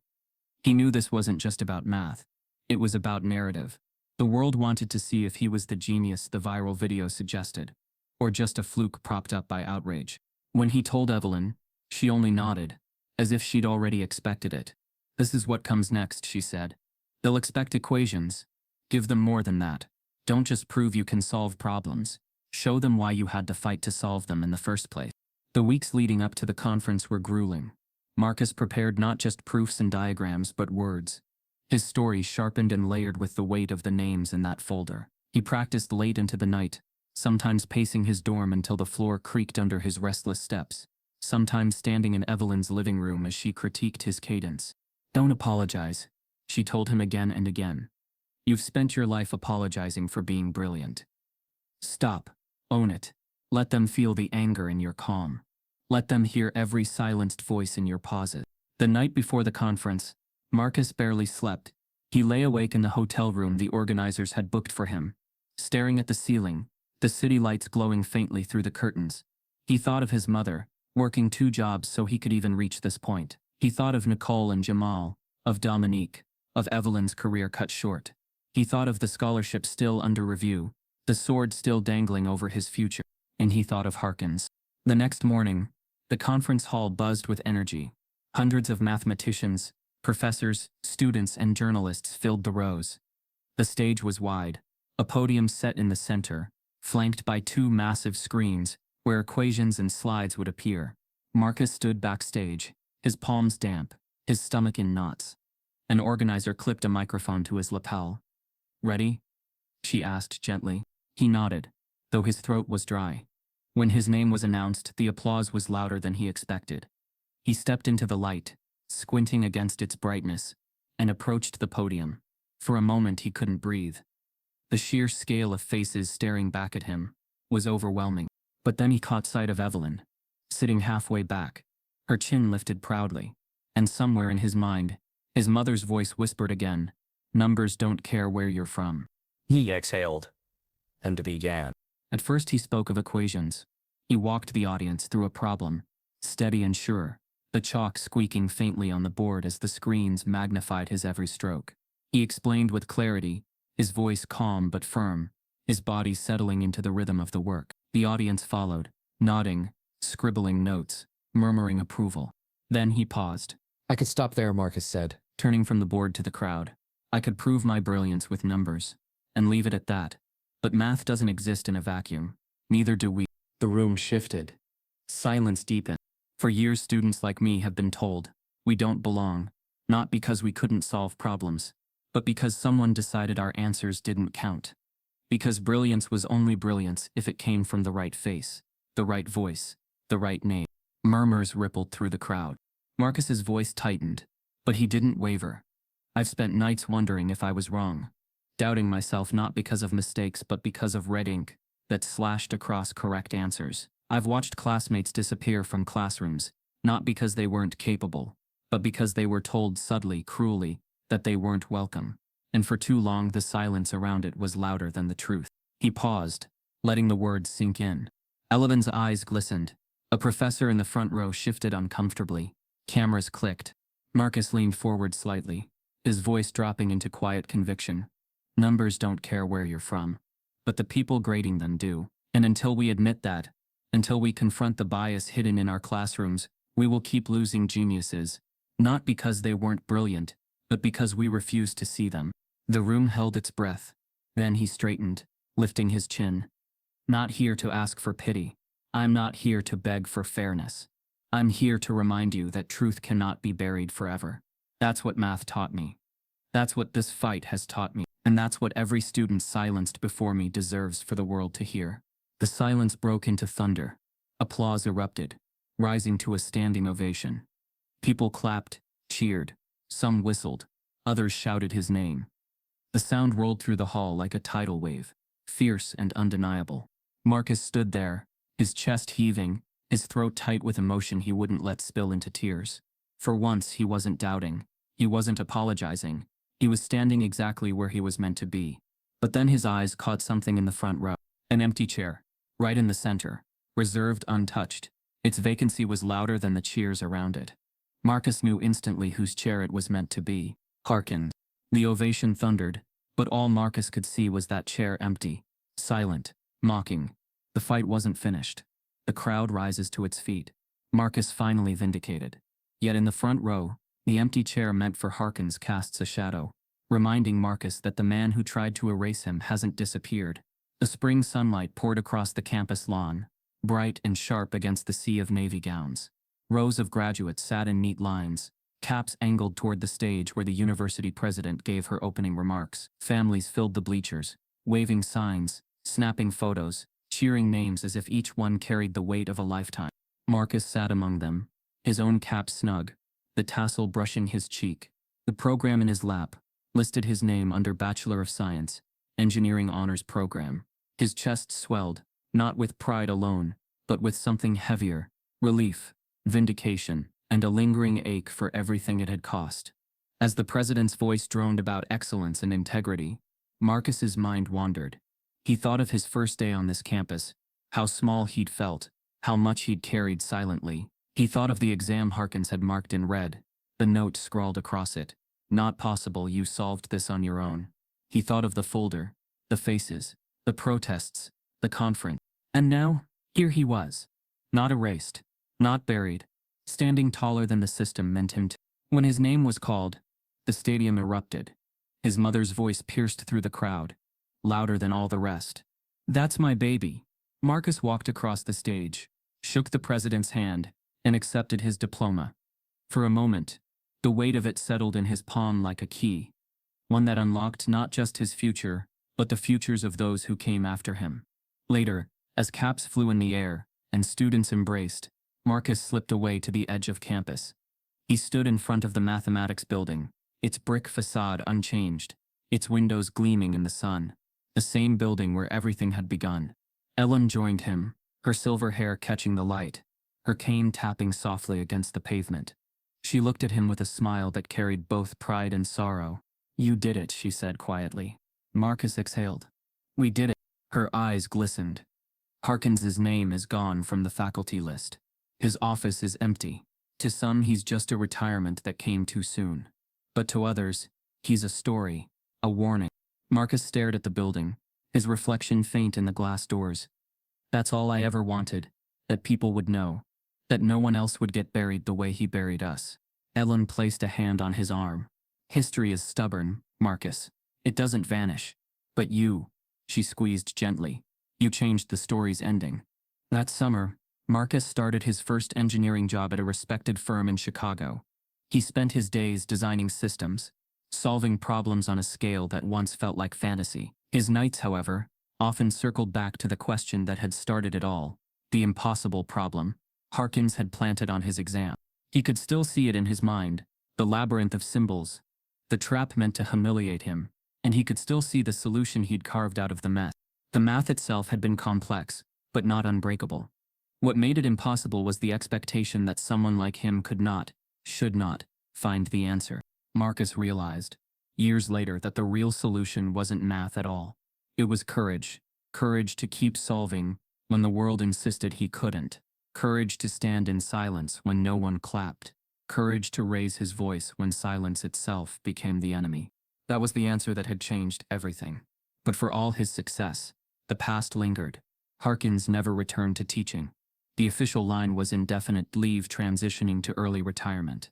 He knew this wasn't just about math. It was about narrative. The world wanted to see if he was the genius the viral video suggested, or just a fluke propped up by outrage. When he told Evelyn, she only nodded, as if she'd already expected it. "This is what comes next," she said. "They'll expect equations. Give them more than that. Don't just prove you can solve problems. Show them why you had to fight to solve them in the first place." The weeks leading up to the conference were grueling. Marcus prepared not just proofs and diagrams but words. His story sharpened and layered with the weight of the names in that folder. He practiced late into the night, sometimes pacing his dorm until the floor creaked under his restless steps, sometimes standing in Evelyn's living room as she critiqued his cadence. "Don't apologize," she told him again and again. "You've spent your life apologizing for being brilliant. Stop. Own it. Let them feel the anger in your calm. Let them hear every silenced voice in your pauses." The night before the conference, Marcus barely slept. He lay awake in the hotel room the organizers had booked for him, staring at the ceiling, the city lights glowing faintly through the curtains. He thought of his mother, working 2 jobs so he could even reach this point. He thought of Nicole and Jamal, of Dominique, of Evelyn's career cut short. He thought of the scholarship still under review, the sword still dangling over his future, and he thought of Harkins. The next morning, the conference hall buzzed with energy. Hundreds of mathematicians, professors, students, and journalists filled the rows. The stage was wide, a podium set in the center, flanked by 2 massive screens where equations and slides would appear. Marcus stood backstage, his palms damp, his stomach in knots. An organizer clipped a microphone to his lapel. "Ready?" she asked gently. He nodded, though his throat was dry. When his name was announced, the applause was louder than he expected. He stepped into the light, squinting against its brightness, and approached the podium. For a moment he couldn't breathe. The sheer scale of faces staring back at him was overwhelming. But then he caught sight of Evelyn, sitting halfway back, her chin lifted proudly, and somewhere in his mind, his mother's voice whispered again, "Numbers don't care where you're from." He exhaled and began. At first he spoke of equations. He walked the audience through a problem, steady and sure, the chalk squeaking faintly on the board as the screens magnified his every stroke. He explained with clarity, his voice calm but firm, his body settling into the rhythm of the work. The audience followed, nodding, scribbling notes, murmuring approval. Then he paused. "I could stop there," Marcus said. Turning from the board to the crowd. "I could prove my brilliance with numbers, and leave it at that. But math doesn't exist in a vacuum. Neither do we." The room shifted. Silence deepened. For years students like me have been told, we don't belong, not because we couldn't solve problems, but because someone decided our answers didn't count. Because brilliance was only brilliance if it came from the right face, the right voice, the right name. Murmurs rippled through the crowd. Marcus's voice tightened, but he didn't waver. "I've spent nights wondering if I was wrong, doubting myself not because of mistakes but because of red ink that slashed across correct answers. I've watched classmates disappear from classrooms, not because they weren't capable, but because they were told subtly, cruelly, that they weren't welcome. And for too long the silence around it was louder than the truth." He paused, letting the words sink in. Evelyn's eyes glistened. A professor in the front row shifted uncomfortably. Cameras clicked. Marcus leaned forward slightly, his voice dropping into quiet conviction. "Numbers don't care where you're from, but the people grading them do. And until we admit that, until we confront the bias hidden in our classrooms, we will keep losing geniuses, not because they weren't brilliant, but because we refuse to see them." The room held its breath. Then he straightened, lifting his chin. "Not here to ask for pity. I'm not here to beg for fairness. I'm here to remind you that truth cannot be buried forever. That's what math taught me. That's what this fight has taught me. And that's what every student silenced before me deserves for the world to hear." The silence broke into thunder. Applause erupted, rising to a standing ovation. People clapped, cheered, some whistled, others shouted his name. The sound rolled through the hall like a tidal wave, fierce and undeniable. Marcus stood there, his chest heaving, his throat tight with emotion he wouldn't let spill into tears. For once he wasn't doubting, he wasn't apologizing, he was standing exactly where he was meant to be. But then his eyes caught something in the front row, an empty chair, right in the center, reserved, untouched. Its vacancy was louder than the cheers around it. Marcus knew instantly whose chair it was meant to be. Harkins. The ovation thundered, but all Marcus could see was that chair empty, silent, mocking. The fight wasn't finished. The crowd rises to its feet. Marcus finally vindicated. Yet in the front row, the empty chair meant for Harkins casts a shadow, reminding Marcus that the man who tried to erase him hasn't disappeared. The spring sunlight poured across the campus lawn, bright and sharp against the sea of navy gowns. Rows of graduates sat in neat lines, caps angled toward the stage where the university president gave her opening remarks. Families filled the bleachers, waving signs, snapping photos, cheering names as if each one carried the weight of a lifetime. Marcus sat among them, his own cap snug, the tassel brushing his cheek. The program in his lap listed his name under Bachelor of Science, Engineering Honors Program. His chest swelled, not with pride alone, but with something heavier, relief, vindication, and a lingering ache for everything it had cost. As the president's voice droned about excellence and integrity, Marcus's mind wandered. He thought of his first day on this campus, how small he'd felt, how much he'd carried silently. He thought of the exam Harkins had marked in red, the note scrawled across it, "Not possible, you solved this on your own." He thought of the folder, the faces, the protests, the conference. And now, here he was. Not erased, not buried, standing taller than the system meant him to. When his name was called, the stadium erupted. His mother's voice pierced through the crowd, louder than all the rest. "That's my baby." Marcus walked across the stage, shook the president's hand, and accepted his diploma. For a moment, the weight of it settled in his palm like a key, one that unlocked not just his future, but the futures of those who came after him. Later, as caps flew in the air and students embraced, Marcus slipped away to the edge of campus. He stood in front of the mathematics building, its brick facade unchanged, its windows gleaming in the sun, the same building where everything had begun. Ellen joined him, her silver hair catching the light, her cane tapping softly against the pavement. She looked at him with a smile that carried both pride and sorrow. "You did it," she said quietly. Marcus exhaled. "We did it." Her eyes glistened. "Harkins's name is gone from the faculty list. His office is empty. To some, he's just a retirement that came too soon. But to others, he's a story, a warning." Marcus stared at the building, his reflection faint in the glass doors. "That's all I ever wanted, that people would know. That no one else would get buried the way he buried us." Ellen placed a hand on his arm. "History is stubborn, Marcus. It doesn't vanish. But you," she squeezed gently, "you changed the story's ending." That summer, Marcus started his first engineering job at a respected firm in Chicago. He spent his days designing systems, solving problems on a scale that once felt like fantasy. His nights, however, often circled back to the question that had started it all, the impossible problem Harkins had planted on his exam. He could still see it in his mind, the labyrinth of symbols, the trap meant to humiliate him, and he could still see the solution he'd carved out of the mess. The math itself had been complex, but not unbreakable. What made it impossible was the expectation that someone like him could not, should not, find the answer. Marcus realized, years later, that the real solution wasn't math at all. It was courage. Courage to keep solving when the world insisted he couldn't. Courage to stand in silence when no one clapped. Courage to raise his voice when silence itself became the enemy. That was the answer that had changed everything. But for all his success, the past lingered. Harkins never returned to teaching. The official line was indefinite leave, transitioning to early retirement.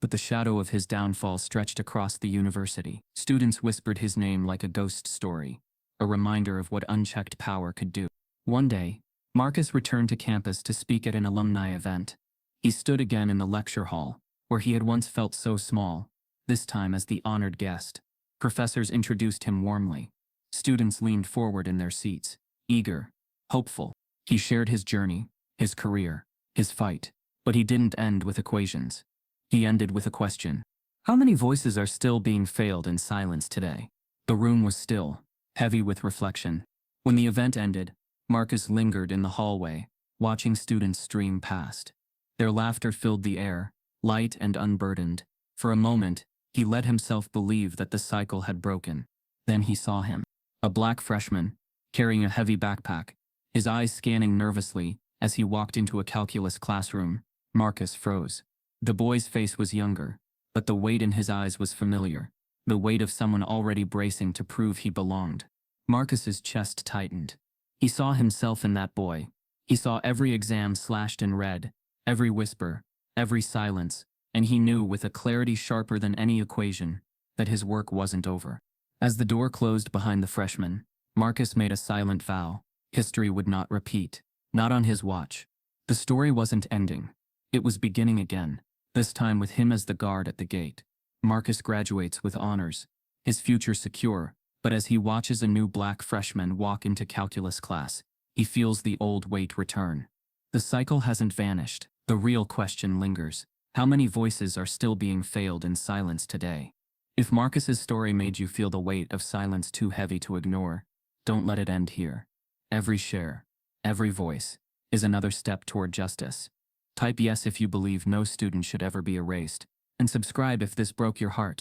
But the shadow of his downfall stretched across the university. Students whispered his name like a ghost story, a reminder of what unchecked power could do. One day, Marcus returned to campus to speak at an alumni event. He stood again in the lecture hall, where he had once felt so small, this time as the honored guest. Professors introduced him warmly. Students leaned forward in their seats, eager, hopeful. He shared his journey, his career, his fight, but he didn't end with equations. He ended with a question. How many voices are still being failed in silence today? The room was still, heavy with reflection. When the event ended, Marcus lingered in the hallway, watching students stream past. Their laughter filled the air, light and unburdened. For a moment, he let himself believe that the cycle had broken. Then he saw him, a black freshman, carrying a heavy backpack, his eyes scanning nervously as he walked into a calculus classroom. Marcus froze. The boy's face was younger, but the weight in his eyes was familiar, the weight of someone already bracing to prove he belonged. Marcus's chest tightened. He saw himself in that boy. He saw every exam slashed in red, every whisper, every silence, and he knew with a clarity sharper than any equation that his work wasn't over. As the door closed behind the freshman, Marcus made a silent vow. History would not repeat. Not on his watch. The story wasn't ending. It was beginning again, this time with him as the guard at the gate. Marcus graduates with honors, his future secure, but as he watches a new black freshman walk into calculus class, he feels the old weight return. The cycle hasn't vanished. The real question lingers. How many voices are still being failed in silence today? If Marcus's story made you feel the weight of silence too heavy to ignore, don't let it end here. Every share, every voice, is another step toward justice. Type yes if you believe no student should ever be erased, and subscribe if this broke your heart.